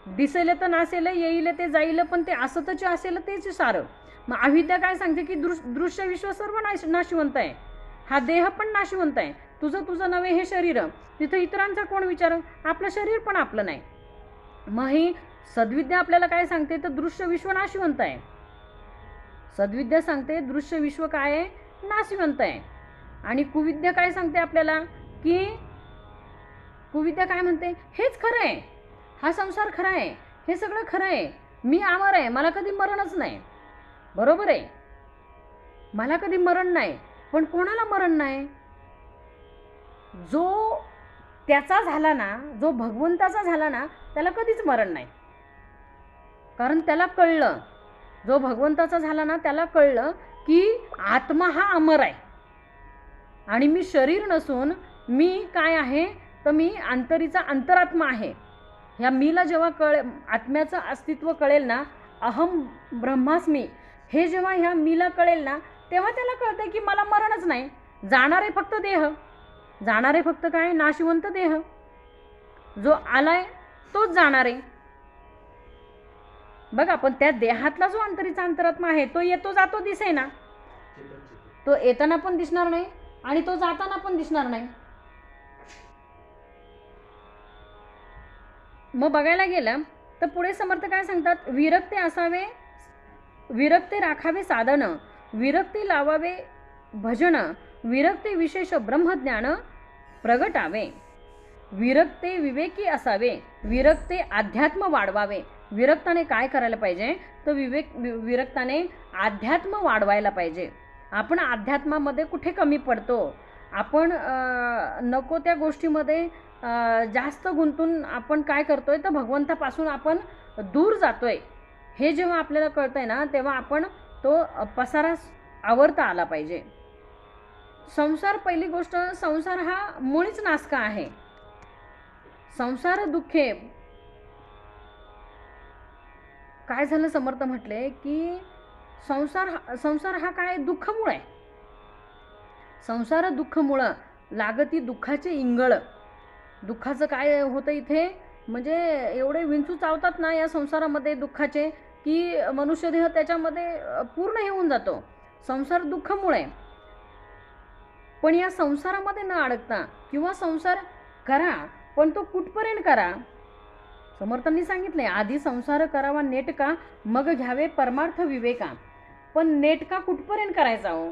दिसेल तर नासेल, येईल ते जाईल, पण ते असतच असेल तेच सारं. मग अविद्या काय सांगते की दृश्य विश्व सर्व नाशवंत आहे. हा देह पण नाशवंत आहे. तुझं नव्हे हे शरीर. तिथं इतरांचा कोण विचार? आपलं शरीर पण आपलं नाही. मग ही सद्विद्या आपल्याला काय सांगते तर दृश्य विश्व नाशवंत आहे. सद्विद्या सांगते दृश्य विश्व काय आहे? नाशवंत आहे. आणि कुविद्या काय सांगते आपल्याला की कुविद्या काय म्हणते? हेच खरं आहे, हा संसार खरा आहे, हे सगळं खरं आहे, मी अमर आहे, मला कधी मरणच नाही. बरोबर आहे, मला कधी मरण नाही. पण कोणाला मरण नाही? जो त्याचा झाला ना, जो भगवंताचा झाला ना, त्याला कधीच मरण नाही. कारण त्याला कळलं, जो भगवंताचा झाला ना त्याला कळलं की आत्मा हा अमर आहे आणि मी शरीर नसून मी काय आहे तर मी अंतरीचा अंतरात्मा आहे. ह्या मीला जेव्हा आत्म्याचं अस्तित्व कळेल ना, अहम ब्रह्मास्मी हे जेव्हा ह्या मीला कळेल ना, तेव्हा त्याला कळतं की मला मरणच नाही. जाणारे फक्त देह, जाणारे फक्त काय? नाशवंत देह. जो आलाय तोच जाणारे. बघा, पण त्या देहातला जो अंतरीचा अंतरात्मा आहे तो येतो जातो दिसे ना, तो येताना पण दिसणार नाही आणि तो जाताना पण दिसणार नाही. मग बघायला गेलं तर पुढे समर्थ काय सांगतात? विरक्ते असावे, विरक्ते राखावे साधन, विरक्ती लावावे भजन, विरक्ते विशेष ब्रह्मज्ञान प्रगटावे, विरक्ते विवेकी असावे, विरक्ते अध्यात्म वाढवावे. विरक्ताने काय करायला पाहिजे तर विरक्ताने अध्यात्म वाढवायला पाहिजे. आपण अध्यात्मामध्ये कुठे कमी पडतो, आपण नको त्या गोष्टीमध्ये जास्त गुंतून आपण काय करतोय तर भगवंतापासून आपण दूर जातोय. हे जेव्हा आपल्याला कळतंय ना तेव्हा आपण तो पसारा आवरता आला पाहिजे. संसार, पहिली गोष्ट, संसार हा मुळीच नासका आहे. संसार दुःखे. काय झालं, समर्थ म्हटले की संसार हा काय दुःखमूळ आहे. संसार दुःखमुळं लागती दुःखाचे इंगळ. दुःखाचं काय होतं इथे, म्हणजे एवढे विंचू चावतात ना या संसारामध्ये दुःखाचे की मनुष्यदेह त्याच्यामध्ये पूर्ण हे होऊन जातो. संसार दुःखमुळे आहे. पण या संसारामध्ये न अडकता किंवा संसार करा पण तो कुठपर्यंत करा. समर्थांनी सांगितले आधी संसार करावा नेटका मग घ्यावे परमार्थ विवेका. पण नेटका कुठपर्यंत करायचा हो.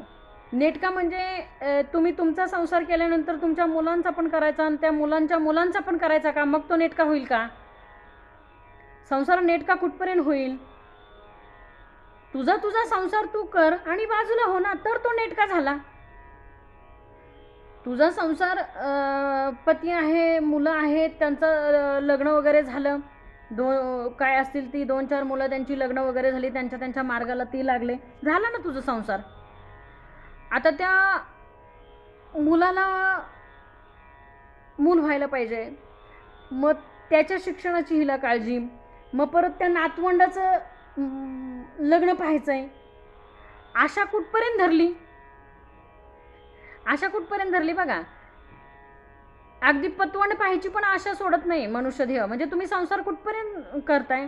नेटका म्हणजे तुम्ही तुमचा संसार केल्यानंतर तुमच्या मुलांचा पण करायचा आणि त्या मुलांच्या मुलांचा पण करायचा का, मग तो नेटका होईल का. संसार नेटका कुठपर्यंत होईल. तुझा संसार तू कर आणि बाजूला हो ना, तर तो नेटका झाला. तुझा संसार पती आहे, मुलं आहेत, त्यांचं लग्न वगैरे झालं, काय असतील ती 2-4 मुलं त्यांची लग्न वगैरे झाली, त्यांच्या मार्गाला ती लागले, झाला ना तुझा संसार. आता त्या मुलाला मूल व्हायला पाहिजे, मग त्याच्या शिक्षणाची हिला काळजी, मग परत त्या नातवंडाचं लग्न पाहायचंय. आशा कुठपर्यंत धरली, आशा कुठपर्यंत धरली बघा. अगदी पतवंड पाहायची पण आशा सोडत नाही मनुष्यदेह. म्हणजे तुम्ही संसार कुठपर्यंत करताय,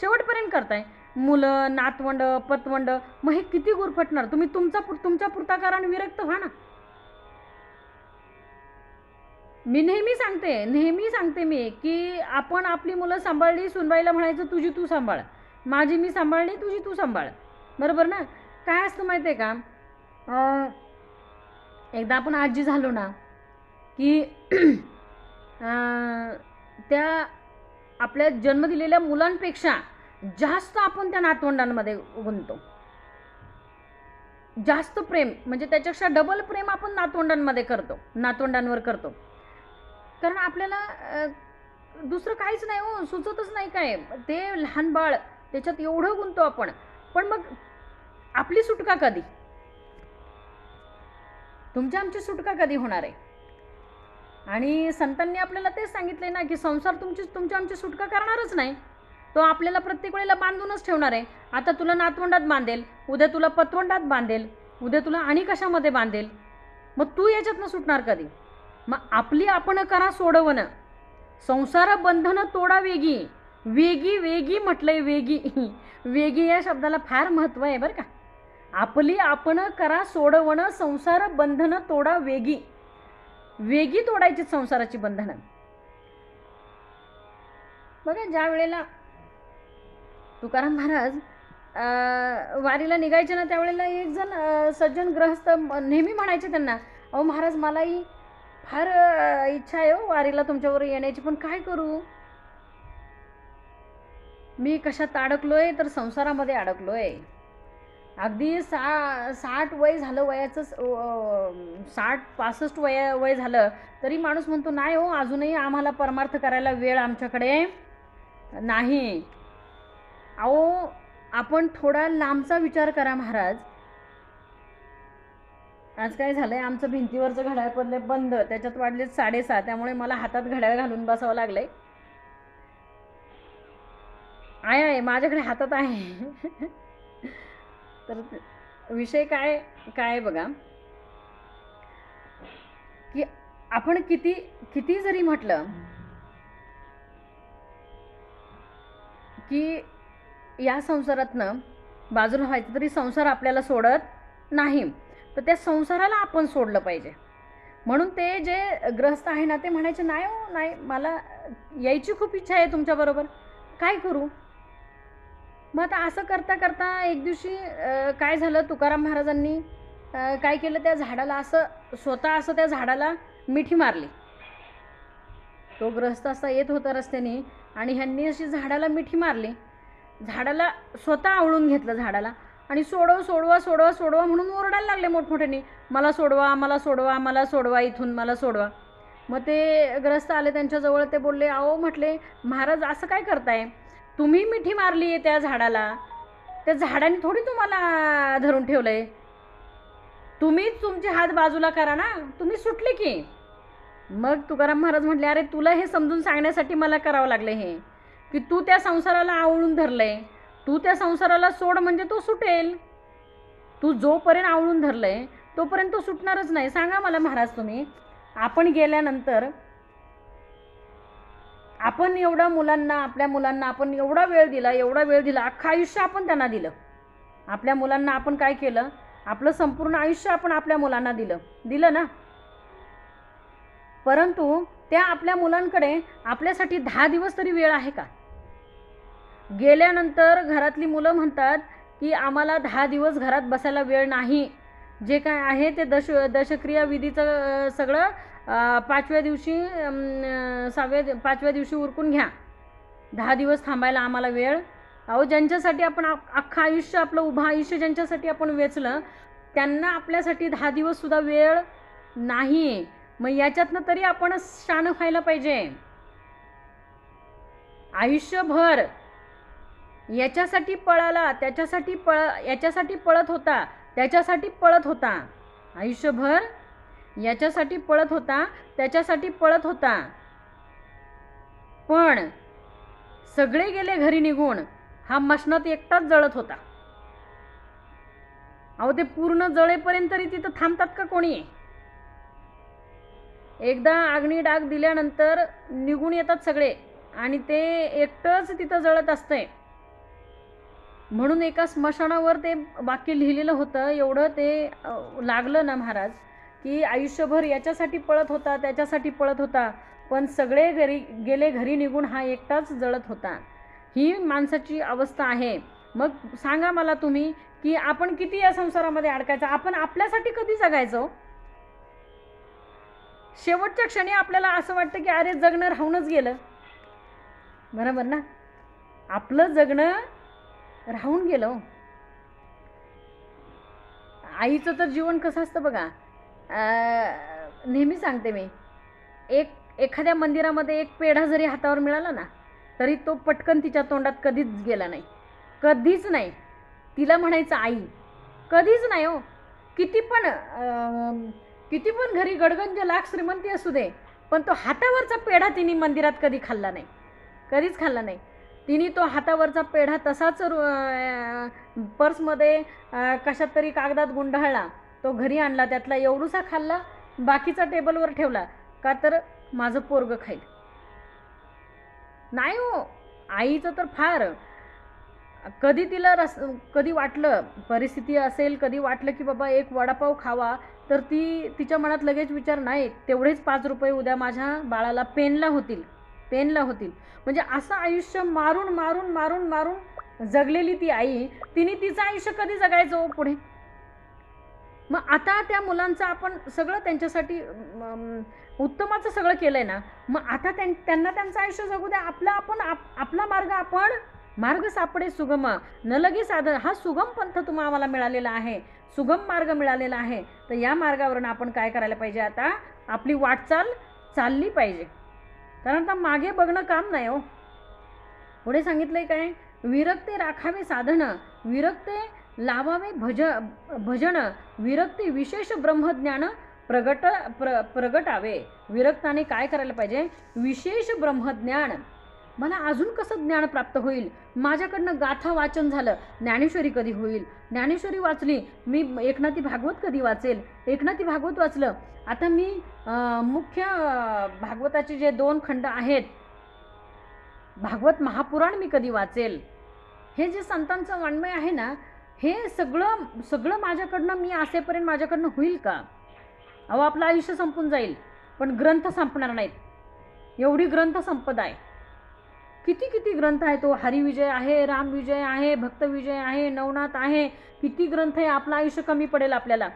शेवटपर्यंत करताय. मुलं, नातवंड, पतवंड, मग हे किती गुरफटणार. तुम्ही तुमच्या पुरता करा आणि विरक्त व्हा ना. मी नेहमी सांगते मी की आपण आपली मुलं सांभाळली, सुनबाईला म्हणायचं तुझी तू सांभाळ, माझी मी सांभाळली, तुझी तू सांभाळ. बरोबर ना. काय असतं माहिती आहे का, एकदा आपण आजी झालो ना की त्या आपल्या जन्म दिलेल्या मुलांपेक्षा जास्त आपण त्या नातवंडांमध्ये गुंततो. जास्त प्रेम, म्हणजे त्याच्यापेक्षा डबल प्रेम आपण नातवंडांवर करतो. कारण आपल्याला दुसरं काहीच नाही हो, सुचतच नाही काय. ते लहान बाळ त्याच्यात एवढं गुंततो आपण. पण मग आपली सुटका कधी, तुमची आमची सुटका कधी होणार आहे. आणि संतांनी आपल्याला तेच सांगितले ना की संसार तुमची आमची सुटका करणारच नाही. तो आपल्याला प्रत्येक वेळेला बांधूनच ठेवणार आहे. आता तुला नातवंडात बांधेल, उद्या तुला पतवंडात बांधेल, उद्या तुला आणि कशामध्ये बांधेल. मग तू याच्यातनं सुटणार कधी. मग आपली आपण करा सोडवणं. संसार बंधनं तोडा वेगी. वेगी म्हटलंय, वेगी या शब्दाला फार महत्त्व आहे बरं का. आपली आपण करा सोडवणं, संसार बंधनं तोडा वेगी तोडायची संसाराची बंधनं. बघा ज्या वेळेला तुकाराम महाराज वारीला निघायचे ना त्यावेळेला एक जण सज्जन ग्रहस्थ नेहमी म्हणायचे त्यांना, अहो महाराज मलाही फार इच्छा आहे हो वारीला तुमच्यावर येण्याची, पण काय करू, मी कशात अडकलोय तर संसारामध्ये अडकलोय. अगदी 60 वय झालं, वयाचं 60-65 वय झालं तरी माणूस म्हणतो नाही हो अजूनही आम्हाला परमार्थ करायला वेळ आमच्याकडे नाही. अहो आपण थोडा लांबचा विचार करा महाराज. आज काय झालंय, आमचं भिंतीवरचं घड्याळ पडले बंद, त्याच्यात वाजले 6:30, त्यामुळे मला हातात घड्याळ घालून बसावं लागलंय. आहे माझ्याकडे हातात आहे. तर विषय काय बघा की आपण किती जरी म्हटलं की या संसारातनं बाजूला व्हायचं तरी संसार आपल्याला सोडत नाही. तर त्या संसाराला आपण सोडलं पाहिजे. म्हणून ते जे ग्रस्त आहे ना ते म्हणायचे नाही हो नाही, मला यायची खूप इच्छा आहे तुमच्याबरोबर, काय करू. मग आता असं करता करता एक दिवशी काय झालं, तुकाराम महाराजांनी काय केलं, त्या झाडाला स्वतः त्या झाडाला मिठी मारली. तो ग्रस्त असा येत होता रस्त्याने, आणि ह्यांनी अशी झाडाला मिठी मारली, झाडाला स्वतः आवळून घेतलं झाडाला आणि सोडवा म्हणून ओरडायला लागले मोठमोठ्याने, मला सोडवा, मला सोडवा, मला सोडवा, इथून मला सोडवा. मग ते ग्रस्त आले त्यांच्याजवळ, ते बोलले, अहो म्हटले महाराज असं काय करताय, तुम्ही मिठी मारली आहे त्या झाडाला, त्या झाडाने थोडी तुम्हाला धरून ठेवलं आहे, तुम्हीच तुमचे हात बाजूला करा ना, तुम्ही सुटले की. मग तुकाराम महाराज म्हटले, अरे तुला हे समजून सांगण्यासाठी मला करावं लागलं हे, की तू त्या संसाराला आवळून धरलंय, तू त्या संसाराला सोड म्हणजे तो सुटेल, तू जोपर्यंत आवळून धरलंय तोपर्यंत तो सुटणारच नाही. सांगा मला महाराज तुम्ही, आपण गेल्यानंतर आपण एवढ्या मुलांना, आपल्या मुलांना आपण एवढा वेळ दिला, अख्खं आयुष्य आपण त्यांना दिलं. आपल्या मुलांना आपण काय केलं, आपलं संपूर्ण आयुष्य आपण आपल्या मुलांना दिलं ना. परंतु त्या आपल्या मुलांकडे आपल्यासाठी 10 दिवस तरी वेळ आहे का? गेल्यानंतर घरातली मुलं म्हणतात की आम्हाला 10 दिवस घरात बसायला वेळ नाही, जे काय आहे ते दशक्रिया विधीचं सगळं 5व्या दिवशी उरकून घ्या, 10 दिवस थांबायला आम्हाला वेळ. अहो ज्यांच्यासाठी आपण अख्खं आयुष्य, आपलं उभं आयुष्य ज्यांच्यासाठी आपण वेचलं, त्यांना आपल्यासाठी 10 दिवससुद्धा वेळ नाही. मग याच्यातनं तरी आपण शान व्हायला पाहिजे. आयुष्यभर याच्यासाठी पळाला, याच्यासाठी पळत होता, आयुष्यभर याच्यासाठी पळत होता, त्याच्यासाठी पळत होता. पण सगळे गेले घरी निघून, हा मशनात एकटाच जळत होता. अहो ते पूर्ण जळेपर्यंत तरी तिथं थांबतात का कोणी? एकदा अग्नी डाग दिल्यानंतर निघून येतात सगळे आणि ते एकटंच तिथं जळत असतंय. म्हणून एका स्मशानावर ते वाक्य लिहिलेलं होतं. एवढं ते लागलं ना महाराज, की आयुष्यभर याच्यासाठी पळत होता, त्याच्यासाठी पळत होता, पण सगळे गेले घरी निघून, हा एकटाच जळत होता. ही माणसाची अवस्था आहे. मग सांगा मला तुम्ही, की आपण किती या संसारामध्ये अडकायचं, आपण आपल्यासाठी कधी जगायचं? शेवटच्या क्षणी आपल्याला असं वाटतं की अरे जगणं राहूनच गेलं, बरोबर ना, आपलं जगणं राहून गेलं. आईचं तर जीवन कसं असतं बघा. नेहमी सांगते मी, एखाद्या मंदिरामध्ये एक पेढा जरी हातावर मिळाला ना, तरी तो पटकन तिच्या तोंडात कधीच गेला नाही, कधीच नाही. तिला म्हणायचं आई, कधीच नाही हो. किती पण घरी गडगंज लाख श्रीमंती असू दे, पण तो हातावरचा पेढा तिने मंदिरात कधी खाल्ला नाही, कधीच खाल्ला नाही. तिने तो हातावरचा पेढा तसाच पर्समध्ये कशात तरी कागदात गुंडाळला, तो घरी आणला, त्यातला एवढूसा खाल्ला, बाकीचा टेबलवर ठेवला. का तर माझं पोरगं खाईल. नाही हो, आईचं तर फार. कधी तिला कधी वाटलं, परिस्थिती असेल, कधी वाटलं की बाबा एक वडापाव खावा, तर तिच्या मनात लगेच विचार, नाही तेवढेच 5 रुपये उद्या माझ्या बाळाला पेनला होतील. म्हणजे असं आयुष्य मारून जगलेली ती आई, तिने तिचं आयुष्य कधी जगायचं हो पुढे? मग आता त्या मुलांचं आपण सगळं त्यांच्यासाठी उत्तमाचं सगळं केलंय ना, मग आता त्यांना त्यांचं आयुष्य जगू द्या. आपला मार्ग सापडे सुगम न लगे साधन. हा सुगम पंथ आम्हाला मिळालेला आहे, सुगम मार्ग मिळालेला आहे. तर या मार्गावरून आपण काय करायला पाहिजे, आता आपली वाटचाल चालली पाहिजे. कारण आता मागे बघणं काम नाही हो. पुढे सांगितलंय काय, विरक्ते राखावे साधन, विरक्ते लावावे भजन, विरक्ती विशेष ब्रह्मज्ञान प्रगटावे. विरक्ताने काय करायला पाहिजे, विशेष ब्रह्मज्ञान. मला अजून कसं ज्ञान प्राप्त होईल, माझ्याकडनं गाथा वाचन झालं, ज्ञानेश्वरी कधी होईल, ज्ञानेश्वरी वाचली, मी एकनाथी भागवत कधी वाचेल, एकनाथी भागवत वाचलं, आता मी मुख्य भागवताचे जे 2 खंड आहेत, भागवत महापुराण मी कधी वाचेल. हे जे संतांचं वाङ्मय आहे ना, हे सगळं माझ्याकडनं, मी असेपर्यंत माझ्याकडनं होईल का? अहो आपलं आयुष्य संपून जाईल, पण ग्रंथ संपणार नाहीत. एवढी ग्रंथ संपदा आहे. किती ग्रंथ आहे. तो हरिविजय आहे, रामविजय आहे, भक्तविजय आहे, नवनाथ आहे, किती ग्रंथ आहे. आपलं आयुष्य कमी पडेल आपल्याला.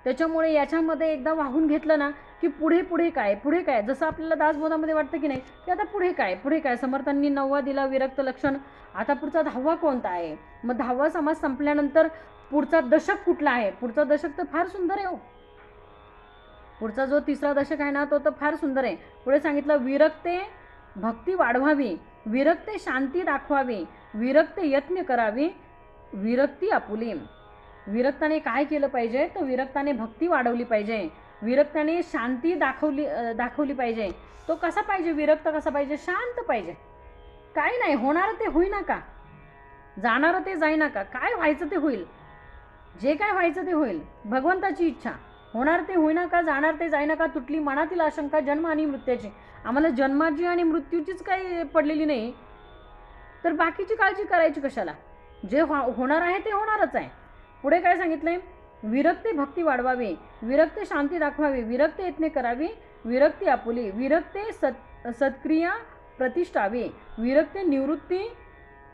त्याच्यामुळे याच्यामध्ये एकदा वाहून घेतलं ना की पुढे पुढे काय पुढे काय, जसं आपल्याला दासबोधामध्ये वाटतं की नाही की आता पुढे काय पुढे काय. समर्थांनी 9वा दिला विरक्त लक्षण, आता पुढचा 10वा कोणता आहे. मग 10वा समास संपल्यानंतर पुढचा दशक कुठला आहे. पुढचा दशक तर फार सुंदर आहे हो. पुढचा जो 3रा दशक आहे ना तो तर फार सुंदर आहे. पुढे सांगितलं विरक्ते भक्ती वाढवावी, विरक्ते शांती दाखवावी, विरक्ते यत्न करावी, विरक्ती आपुली. विरक्ताने काय केलं पाहिजे, तर विरक्ताने भक्ती वाढवली पाहिजे, विरक्ताने शांती दाखवली पाहिजे. तो कसा पाहिजे, विरक्त कसा पाहिजे, शांत पाहिजे. काय नाही होणारं ते होईना का, जाणारं ते जाईना का, काय व्हायचं ते होईल, जे काय व्हायचं ते होईल, भगवंताची इच्छा. होणार ते होईना का, जाणार ते जाईना का, तुटली मनातील आशंका जन्म आणि मृत्यूची. आम्हाला जन्माची आणि मृत्यूचीच काही पडलेली नाही, तर बाकीची काळजी करायची कशाला. जे होणार आहे ते होणारच आहे. पुढे काय सांगितलंय, विरक्ती भक्ती वाढवावी, विरक्ती शांती दाखवावी, विरक्ती यत्ने करावी, विरक्ती आपुली, विरक्ती सत्क्रिया प्रतिष्ठावी, विरक्ती निवृत्ती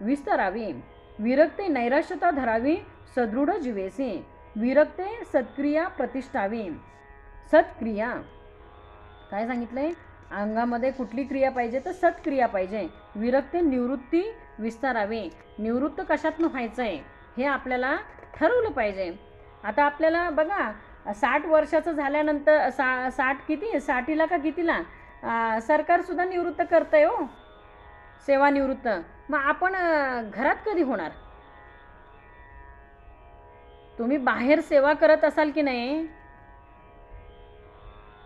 विस्तरावी, विरक्ती नैराश्यता धरावी, सदृढ जीवेसी, विरक्ते सत्क्रिया प्रतिष्ठावी. सत्क्रिया काय सांगितलंय, अंगामध्ये कुठली क्रिया पाहिजे, तर सत्क्रिया पाहिजे. विरक्ते निवृत्ती विस्तारावी, निवृत्त कशातनं व्हायचं आहे हे आपल्याला ठरवलं पाहिजे. आता आपल्याला बघा 60 वर्षाचं झाल्यानंतर 60 किती 60ला का कितीला सरकारसुद्धा निवृत्त करतंय हो, सेवानिवृत्त. मग आपण घरात कधी होणार. तुम्ही बाहेर सेवा करत असाल की नाही,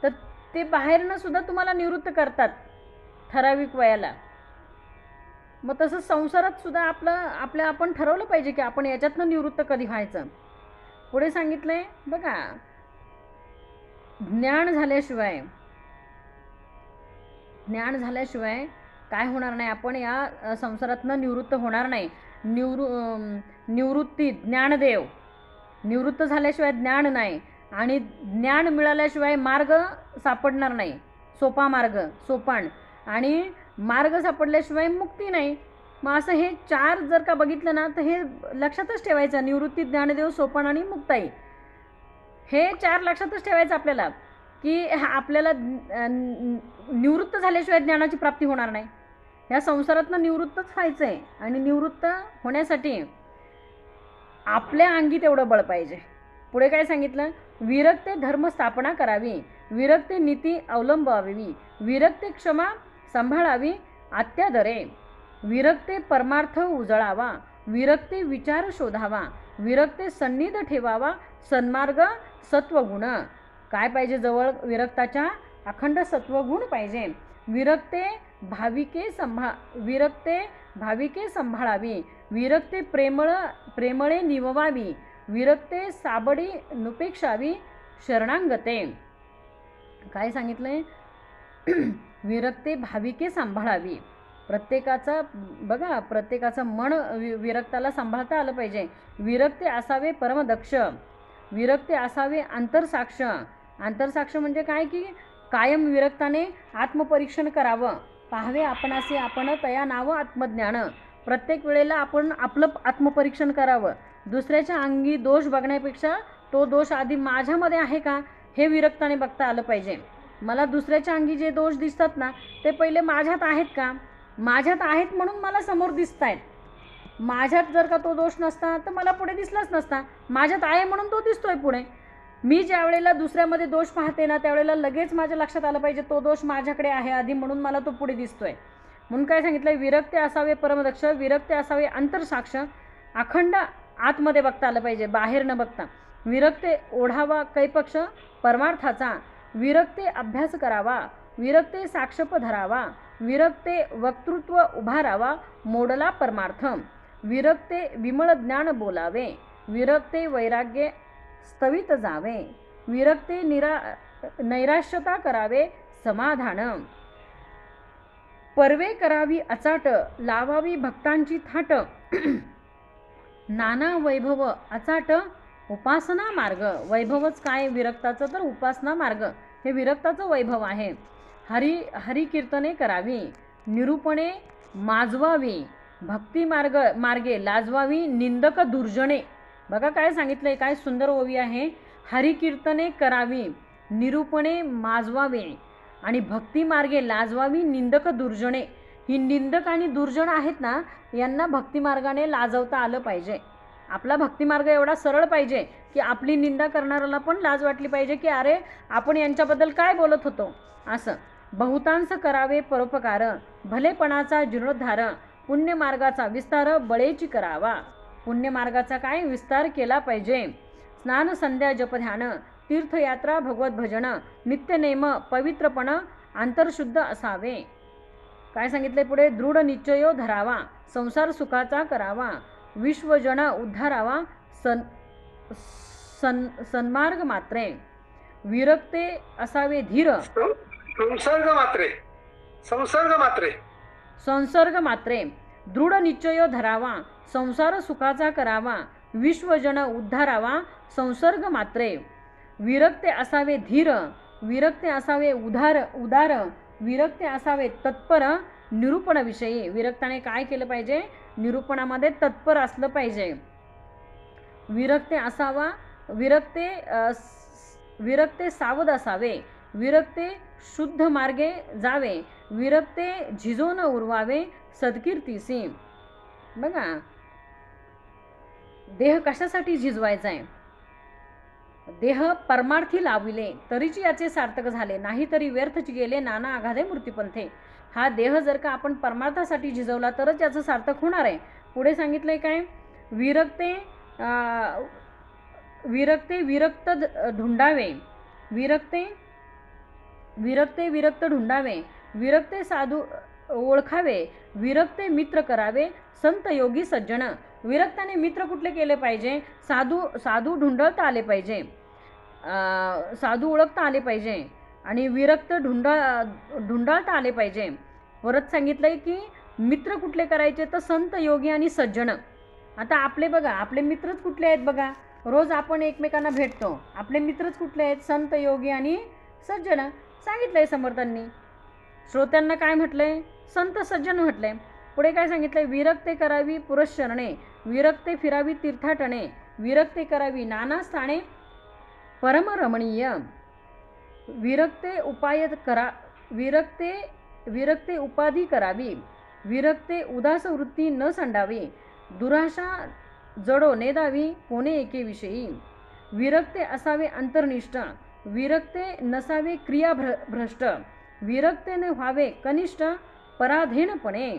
तर ते बाहेरनं सुद्धा तुम्हाला निवृत्त करतात ठराविक वयाला. मग तसं संसारात सुद्धा आपण ठरवलं पाहिजे की आपण याच्यातनं निवृत्त कधी व्हायचं. पुढे सांगितलंय बघा, ज्ञान झाल्याशिवाय काय होणार नाही, आपण या संसारातनं निवृत्त होणार नाही. निवृत्ती ज्ञानदेव, निवृत्त झाल्याशिवाय ज्ञान नाही, आणि ज्ञान मिळाल्याशिवाय मार्ग सापडणार नाही, सोपा मार्ग सोपान, आणि मार्ग सापडल्याशिवाय मुक्ती नाही. मग असं हे 4 जर का बघितलं ना तर हे लक्षातच ठेवायचं, निवृत्ती ज्ञानदेव सोपान आणि मुक्ताई. हे 4 लक्षातच ठेवायचं आपल्याला, की आपल्याला निवृत्त झाल्याशिवाय ज्ञानाची प्राप्ती होणार नाही. ह्या संसारातनं निवृत्तच व्हायचं आहे, आणि निवृत्त होण्यासाठी आपल्या अंगी तेवढं बळ पाहिजे. पुढे काय सांगितलं, विरक्ते धर्म स्थापना करावी, विरक्ते नीती अवलंबावी, विरक्ते क्षमा सांभाळावी आत्यादरे, विरक्ते परमार्थ उजळावा, विरक्ते विचार शोधावा, विरक्ते सन्निध ठेवावा, सन्मार्ग सत्वगुण. काय पाहिजे जवळ, विरक्ताच्या अखंड सत्वगुण पाहिजे. विरक्ते भाविके सांभाळावी, विरक्ते प्रेमळे निववावी, विरक्ते साबडी नुपेक्षावी, शरणांगते. काय सांगितलंय, विरक्ते भाविके सांभाळावी. प्रत्येकाचं मन विरक्ताला सांभाळता आलं पाहिजे. विरक्ते असावे परमदक्ष, विरक्ते असावे अंतरसाक्ष. अंतरसाक्ष म्हणजे काय, की कायम विरक्ताने आत्मपरीक्षण करावं, पाहावे आपणासे आपण तया नाव आत्मज्ञान. प्रत्येक वेळेला आपण आपलं आत्मपरीक्षण करावं. दुसऱ्याच्या अंगी दोष बघण्यापेक्षा तो दोष आधी माझ्यामध्ये आहे का हे विरक्ताने बघता आलं पाहिजे. मला दुसऱ्याच्या अंगी जे दोष दिसतात ना ते पहिले माझ्यात आहेत का, माझ्यात आहेत म्हणून मला समोर दिसत आहेत. माझ्यात जर का तो दोष नसता तर मला पुढे दिसलाच नसता. माझ्यात आहे म्हणून तो दिसतोय पुढे. मी ज्या वेळेला दुसऱ्यामध्ये दोष पाहते ना त्यावेळेला लगेच माझ्या लक्षात आलं पाहिजे तो दोष माझ्याकडे आहे आधी, म्हणून मला तो पुढे दिसतोय. म्हणून काय सांगितलंय, विरक्ते असावे परमदक्ष, विरक्ते असावे अंतरसाक्ष. अखंड आतमध्ये बघता आलं पाहिजे, बाहेर न बघता. विरक्ते ओढावा कैपक्ष परमार्थाचा, विरक्ते अभ्यास करावा, विरक्ते साक्षप धरावा, विरक्ते वक्तृत्व उभारावा, मोडला परमार्थ, विरक्ते विमळ ज्ञान बोलावे, विरक्ते वैराग्य स्थवित जावे, विरक्ते नैराश्यता करावे समाधान, पर्वे करावी अचाट, लावावी भक्तांची थाट, नाना वैभव अचाट उपासना मार्ग. वैभवच काय विरक्ताचं, तर उपासना मार्ग हे विरक्ताचं वैभव आहे. हरी कीर्तने करावी, निरूपणे माजवावी, भक्ती मार्गे लाजवावी, निंदक दुर्जने. बघा काय सांगितलंय, काय सुंदर ओवी आहे. हरिकीर्तने करावी, निरूपणे माजवावे आणि भक्तिमार्गे लाजवावी निंदक दुर्जने. ही निंदक आणि दुर्जन आहेत ना, यांना भक्तिमार्गाने लाजवता आलं पाहिजे. आपला भक्तिमार्ग एवढा सरळ पाहिजे की आपली निंदा करणाऱ्याला पण लाज वाटली पाहिजे की अरे आपण यांच्याबद्दल काय बोलत होतो असं. बहुतांश करावे परोपकार, भलेपणाचा जीर्णोद्धार, पुण्यमार्गाचा विस्तार बळेची करावा. पुण्यमार्गाचा काय विस्तार केला पाहिजे. स्नान संध्या जपध्यान, तीर्थयात्रा भगवत भजन, नित्यनेम पवित्रपण आंतरशुद्ध असावे. काय सांगितले पुढे. दृढ निश्चयो धरावा, संसार सुखाचा करावा, विश्वजन उद्धारावा, सन्मार्ग मात्रे. विरक्ते असावे धीर. संसर्ग मात्रे. दृढ निश्चयो धरावा, संसार सुखाचा करावा, विश्वजन उद्धारावा, संसर्ग मात्रे. विरक्ते असावे धीर, विरक्ते असावे उदार, विरक्ते असावे तत्पर निरूपणाविषयी. विरक्ताने काय केलं पाहिजे. निरूपणामध्ये तत्पर असलं पाहिजे. विरक्ते असावा, विरक्ते सावध असावे, विरक्ते शुद्ध मार्गे जावे, विरक्ते झिजो न उरवावे सद्कीर्तीसी. बघा देह कशासाठी झिजवायचा आहे. देह परमार्थी लाविले तरीची याचे सार्थक झाले, नाही तरी व्यर्थच गेले नाना आघादे मूर्तिपंथे. हा देह जर का आपण परमार्थासाठी झिजवला तरच याचं सार्थक होणार आहे. पुढे सांगितलंय काय. विरक्ते विरक्त ढुंडावे, विरक्त ढुंडावे, विरक्ते साधू ओळखावे, विरक्ते मित्र करावे, संत योगी सज्जन. विरक्ताने मित्र कुठले केले पाहिजे. साधू ढुंढळता आले पाहिजे, साधू ओळखता आले पाहिजे आणि विरक्त ढुंढळता आले पाहिजे. परत सांगितलंय की मित्र कुठले करायचे तर संत योगी आणि सज्जन. आता आपले बघा आपले मित्रच कुठले आहेत बघा. रोज आपण एकमेकांना भेटतो. आपले मित्रच कुठले आहेत. संत योगी आणि सज्जन सांगितलंय समर्थांनी. श्रोत्यांना काय म्हटलंय. संत सज्जन म्हटलंय. पुढे काय सांगितलंय. विरक्ते करावी पुरश्चरणे, विरक्ते फिरावी तीर्थाटणे, विरक्ते करावी नाना स्थाने परमरमणीय. विरक्ते उपाधी करावी, विरक्ते उदास वृत्ती न संडावी, दुराशा जडो नेदावी कोणे एके विषयी. विरक्ते असावे अंतर्निष्ठ, विरक्ते नसावे क्रिया भ्रष्ट, विरक्तेने व्हावे कनिष्ठ पराधीनपणे.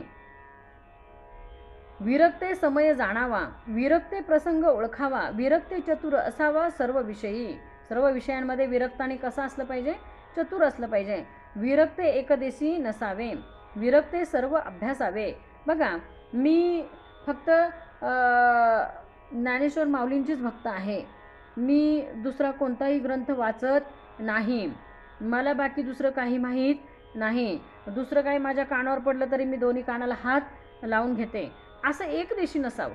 विरक्ते समय जाणावा, विरक्ते प्रसंग ओळखावा, विरक्ते चतुर असावा सर्व विषयी. सर्व विषयांमध्ये विरक्ताने कसं असलं पाहिजे. चतुर असलं पाहिजे. विरक्ते एकदेशी नसावे, विरक्ते सर्व अभ्यासावे. बघा मी फक्त ज्ञानेश्वर माऊलींचीच भक्त आहे. मी दुसरा कोणताही ग्रंथ वाचत नाही. मला बाकी दुसरं काही माहीत नाही. दुसरं काही माझ्या कानावर पडलं तरी मी दोन्ही कानाला हात लावून घेते. असं एकदेशी नसावं.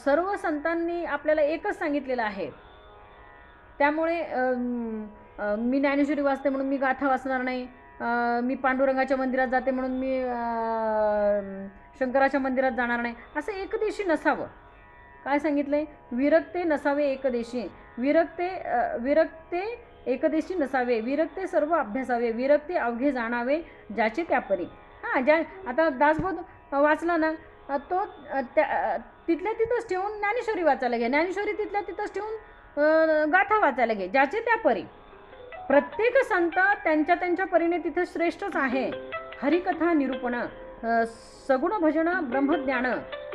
सर्व संतांनी आपल्याला एकच सांगितलेलं आहे. त्यामुळे मी ज्ञानेश्वरी वाचते म्हणून मी गाथा वाचणार नाही. मी पांडुरंगाच्या मंदिरात जाते म्हणून मी शंकराच्या मंदिरात जाणार नाही. असं एकदेशी नसावं. काय सांगितलंय. विरक्ते नसावे एकदेशी, विरक्ते एकदेशी नसावे, विरक्ते सर्व अभ्यासावे, विरक्ते अवघे जाणावे ज्याचे त्यापरी. आता दासबोध वाचला ना तो तिथल्या तिथंच ठेवून ज्ञानेश्वरी वाचायला घे, ज्ञानेश्वरी तिथल्या तिथंच ठेवून गाथा वाचायला घे ज्याचे त्यापरी. प्रत्येक संत त्यांच्या त्यांच्या परीने तिथे श्रेष्ठच आहे. हरिकथा निरूपण, सगुण भजन, ब्रह्मज्ञान,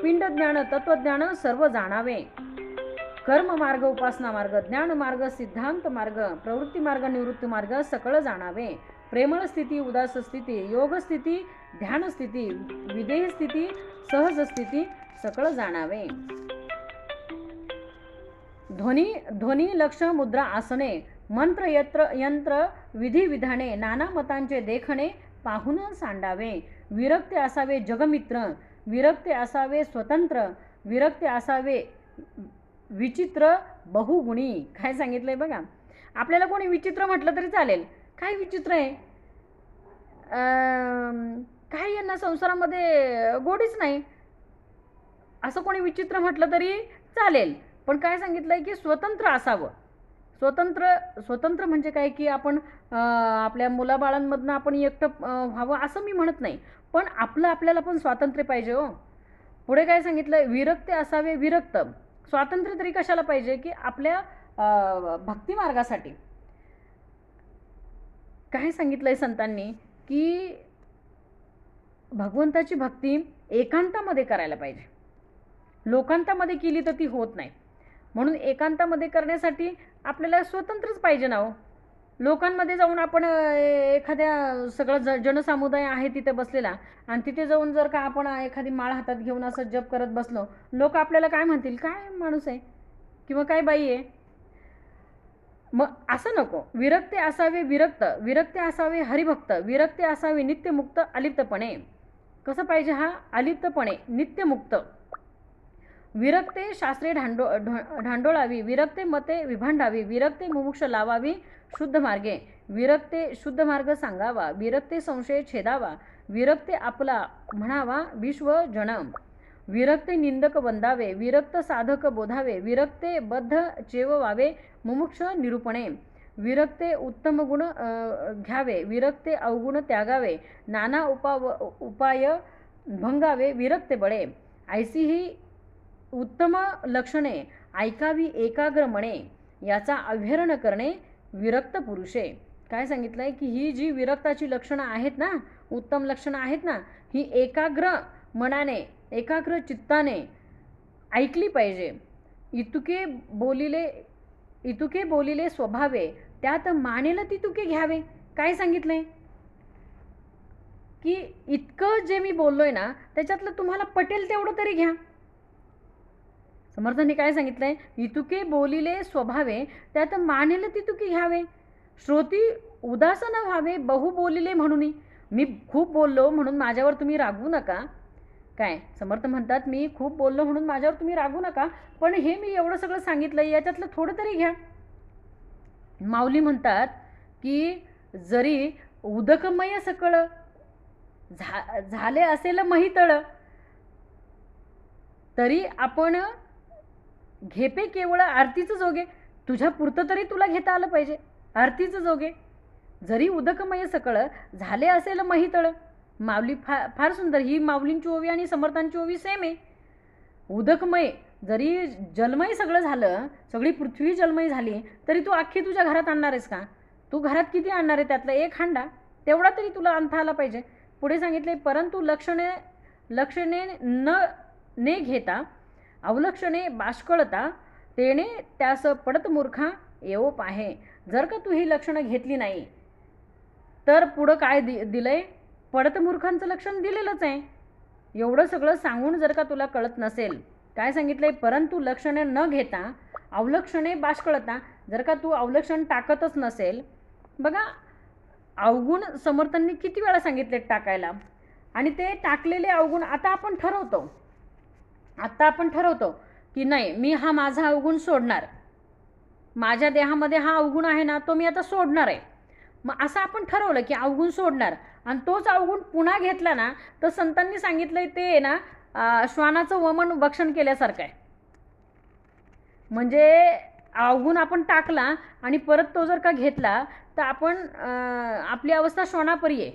पिंडज्ञान, तत्वज्ञान सर्व जाणावे. कर्म मार्ग, उपासना मार्ग, ज्ञान मार्ग, सिद्धांत मार्ग, प्रवृत्ती मार्ग, निवृत्ती मार्ग सकळ जाणावे. प्रेमळ स्थिती, उदास स्थिती, योग स्थिती, ध्यान स्थिती, विदेह स्थिती, सहज स्थिती सकळ जाणावे. ध्वनी लक्ष मुद्रा आसने, मंत्र यंत्र विधी विधाने, नाना मतांचे देखणे पाहून सांडावे. विरक्ते असावे जगमित्र, विरक्ते असावे स्वतंत्र, विरक्ते असावे विचित्र बहुगुणी. काय सांगितलंय बघा. आपल्याला कोणी विचित्र म्हटलं तरी चालेल. काय विचित्र आहे. काही यांना संसारामध्ये गोडीच नाही असं कोणी विचित्र म्हटलं तरी चालेल. पण काय सांगितलं आहे की स्वतंत्र असावं. स्वतंत्र म्हणजे काय की आपण आपल्या मुलाबाळांमधनं आपण एकटं व्हावं असं मी म्हणत नाही, पण आपल्याला पण स्वातंत्र्य पाहिजे हो. पुढे काय सांगितलं, विरक्ते असावे विरक्त. स्वातंत्र्य तरी कशाला पाहिजे की आपल्या भक्तिमार्गासाठी. काय सांगितलंय संतांनी की भगवंताची भक्ती एकांतामध्ये करायला पाहिजे. लोकांतामध्ये केली तर ती होत नाही. म्हणून एकांतामध्ये करण्यासाठी आपल्याला स्वतंत्रच पाहिजे ना हो. लोकांमध्ये जाऊन आपण एखाद्या सगळं जनसमुदाय आहे तिथे बसलेला आणि तिथे जाऊन जर का आपण एखादी माळ हातात घेऊन असं जप करत बसलो, लोक आपल्याला काय म्हणतील, काय माणूस आहे किंवा काय बाई आहे. मग असं नको. विरक्ते असावे विरक्त, विरक्ते असावे हरिभक्त, विरक्ते असावे नित्यमुक्त अलिप्तपणे. कसं पाहिजे हा अलिप्तपणे नित्यमुक्त. विरक्ते शास्त्रे ढांडोळावी, विरक्ते मते विभांडावी, विरक्ते मुमुक्ष लावावी शुद्ध मार्गे, विरक्ते शुद्ध मार्ग सांगावा, विरक्ते संशय छेदावा, विरक्ते आपला म्हणावा विश्व जन, विरक्ते निंदक वंदावे, विरक्त साधक बोधावे, विरक्ते बद्ध चेववावे मुमुक्ष निरूपणे, विरक्ते उत्तम गुण घ्यावे, विरक्ते अवगुण त्यागावे, नाना उपाय भंगावे विरक्ते बळे. ऐसी ही उत्तम लक्षणे ऐकावी एकाग्र मने, याचा अभ्यरण करणे विरक्त पुरुषे. काय सांगितलं आहे की ही जी विरक्ताची लक्षणं आहेत ना, उत्तम लक्षणं आहेत ना, ही एकाग्र मनाने एकाग्र चित्ताने ऐकली पाहिजे. इतुके बोलिले स्वभावे, त्यात मानेल ती तुके घ्यावे. काय सांगितलंय की इतकं जे मी बोललोय ना त्याच्यातलं तुम्हाला पटेल तेवढं तरी घ्या. समर्थांनी काय सांगितलंय, इतुके बोलिले स्वभावे त्यात मानेल ती तुके घ्यावे, श्रोती उदास न व्हावे बहु बोलिले म्हणून. मी खूप बोललो म्हणून माझ्यावर तुम्ही रागवू नका. काय समर्थ म्हणतात, मी खूप बोललो म्हणून माझ्यावर तुम्ही रागवू नका, पण हे मी एवढं सगळं सांगितलं याच्यातलं थोडं तरी घ्या. माऊली म्हणतात की जरी उदकमय सकळ झाले असेल महितळ, तरी आपण घेपे केवळ आरतीचं जोगे. तुझ्या पुरतं तरी तुला घेता आलं पाहिजे आरतीचं जोगे. जरी उदकमय सकळ झाले असेल महितळ. माऊली फार सुंदर. ही माऊलींची ओवी आणि समर्थांची ओवी सेम आहे. उदकमय जरी जलमय सगळं झालं, सगळी पृथ्वी जलमय झाली, तरी तू अख्खी तुझ्या घरात आणणार आहेस का? तू घरात किती आणणार आहे? त्यातला एक हांडा तेवढा तरी तुला आणता आला पाहिजे. पुढे सांगितले, परंतु लक्षणे न घेता अवलक्षणे बाष्कळता, तेने त्यास पडत मूर्खा येवो पाहे. जर का तू ही लक्षणं घेतली नाही तर पुढं काय दिलंय? पडत मूर्खांचं लक्षण दिलेलंच आहे. एवढं सगळं सांगून जर का तुला कळत नसेल, काय सांगितलंय, परंतु लक्षणे न घेता अवलक्षणे बाष्कळता. जर का तू अवलक्षण टाकतच नसेल, बघा अवगुण समर्थांनी किती वेळा सांगितले टाकायला, आणि ते टाकलेले अवगुण आता आपण ठरवतो की नाही, मी हा माझा अवगुण सोडणार, माझ्या देहामध्ये हा अवगुण आहे ना तो मी आता सोडणार आहे. मग असं आपण ठरवलं की अवगुण सोडणार, आणि तोच अवगुण पुन्हा घेतला ना तर संतांनी सांगितलंय ते ना श्वानाचं वमन भक्षण केल्यासारखं आहे. म्हणजे अवगुण आपण टाकला आणि परत तो जर का घेतला तर आपण आपली अवस्था श्वानापरी आहे.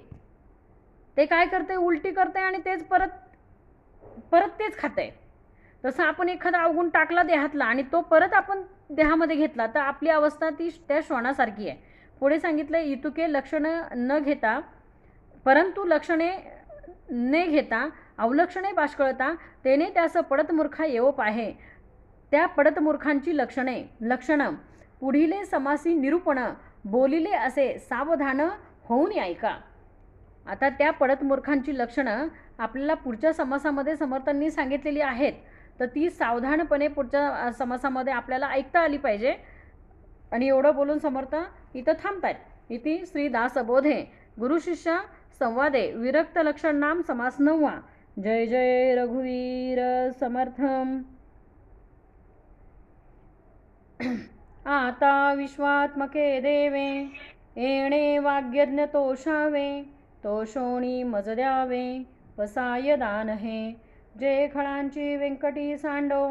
ते काय करते, उलटी करते आणि तेच परत तेच खाते. तसं आपण एखादा अवगुण टाकला देहातला आणि तो परत आपण देहामध्ये घेतला तर आपली अवस्था ती त्या श्वानासारखी आहे. पुढे सांगितलं, इतुके लक्षणं न घेता, परंतु लक्षणे ने घेता अवलक्षणे बाष्कळता, तेने त्यास पडत मूर्खा येवो पाहे. त्या पडत मूर्खांची लक्षणं पुढीले समासी निरूपण बोलिले असे सावधान होऊन ऐका. आता त्या पडत मूर्खांची लक्षणं आपल्याला पुढच्या समासामध्ये समर्थांनी सांगितलेली आहेत, तर ती सावधानपणे पुढच्या समासामध्ये आपल्याला ऐकता आली पाहिजे. आणि एवढं बोलून समर्थ इथं थांबतात. इति श्री दासबोधे गुरुशिष्य संवादे विरक्त लक्षण नाम समास 9. जय जय रघुवीर समर्थ. आता विश्वात्मके देवे येणे वाग्यज्ञ तोषावे, तोषोणी मज द्यावे पसाय दान हे. जे खळांची व्यंकटी सांडो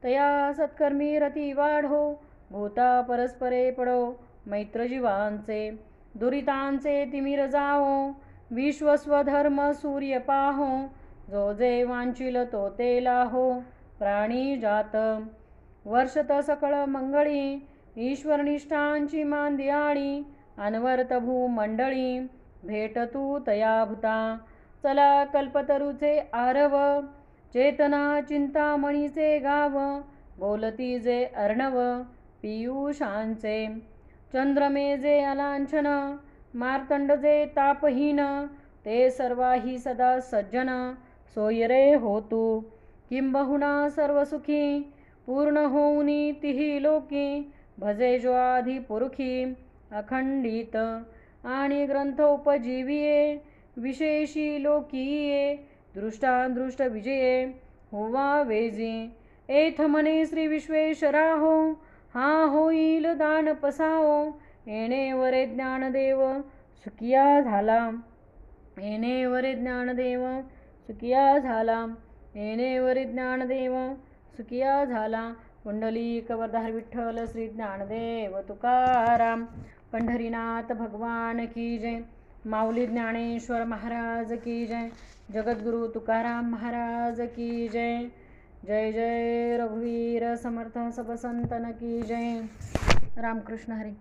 तया सत्कर्मी रती वाढो, भूता परस्परे पडो, मैत्र जीवांचे दुरितांचे तिमिर जावो, विश्वस्वधर्म सूर्य पाहो, जो जे वांचिल तो ते लाहो, प्राणी जात वर्षत सकळ मंगळी, ईश्वरनिष्ठांची मांदियाळी, अनवर्त भूमंडळी, भेट तू तया भूता, चला कल्पतरूचे आरव, चेतना चिंतामणीचे गाव, बोलती जे अर्णव पियुषांचे, चंद्रमे जे अलांछन, मार्तंड जे तापहीन, ते सर्वाही सदा सज्जन, सोय रे हो तू, किंबहुना सर्वसुखी, पूर्ण होऊनी तिही लोकी, भजे जो आधी पुरुखी, अखंडित आणि ग्रंथ उपजीविये, विशेषी लोकीये, दृष्टादृष्ट विजये, होवा वेजी, एथ म्हणे श्री विश्वेश्वराहो, हा होईल दान पसाओ, येणे वरे ज्ञानदेव सुखिया झाला, येणे वरे ज्ञानदेव सुखिया झाला, येणे वरे ज्ञानदेव सुखिया झाला. पुंडलिक वरदार विठ्ठल श्री ज्ञानदेव तुकाराम. पंढरीनाथ भगवान की जय. माऊली ज्ञानेश्वर महाराज की जय. जगद्गुरु तुकाराम महाराज की जय. जय जय रघुवीर समर्थ सब संतन की जय. रामकृष्ण हरी.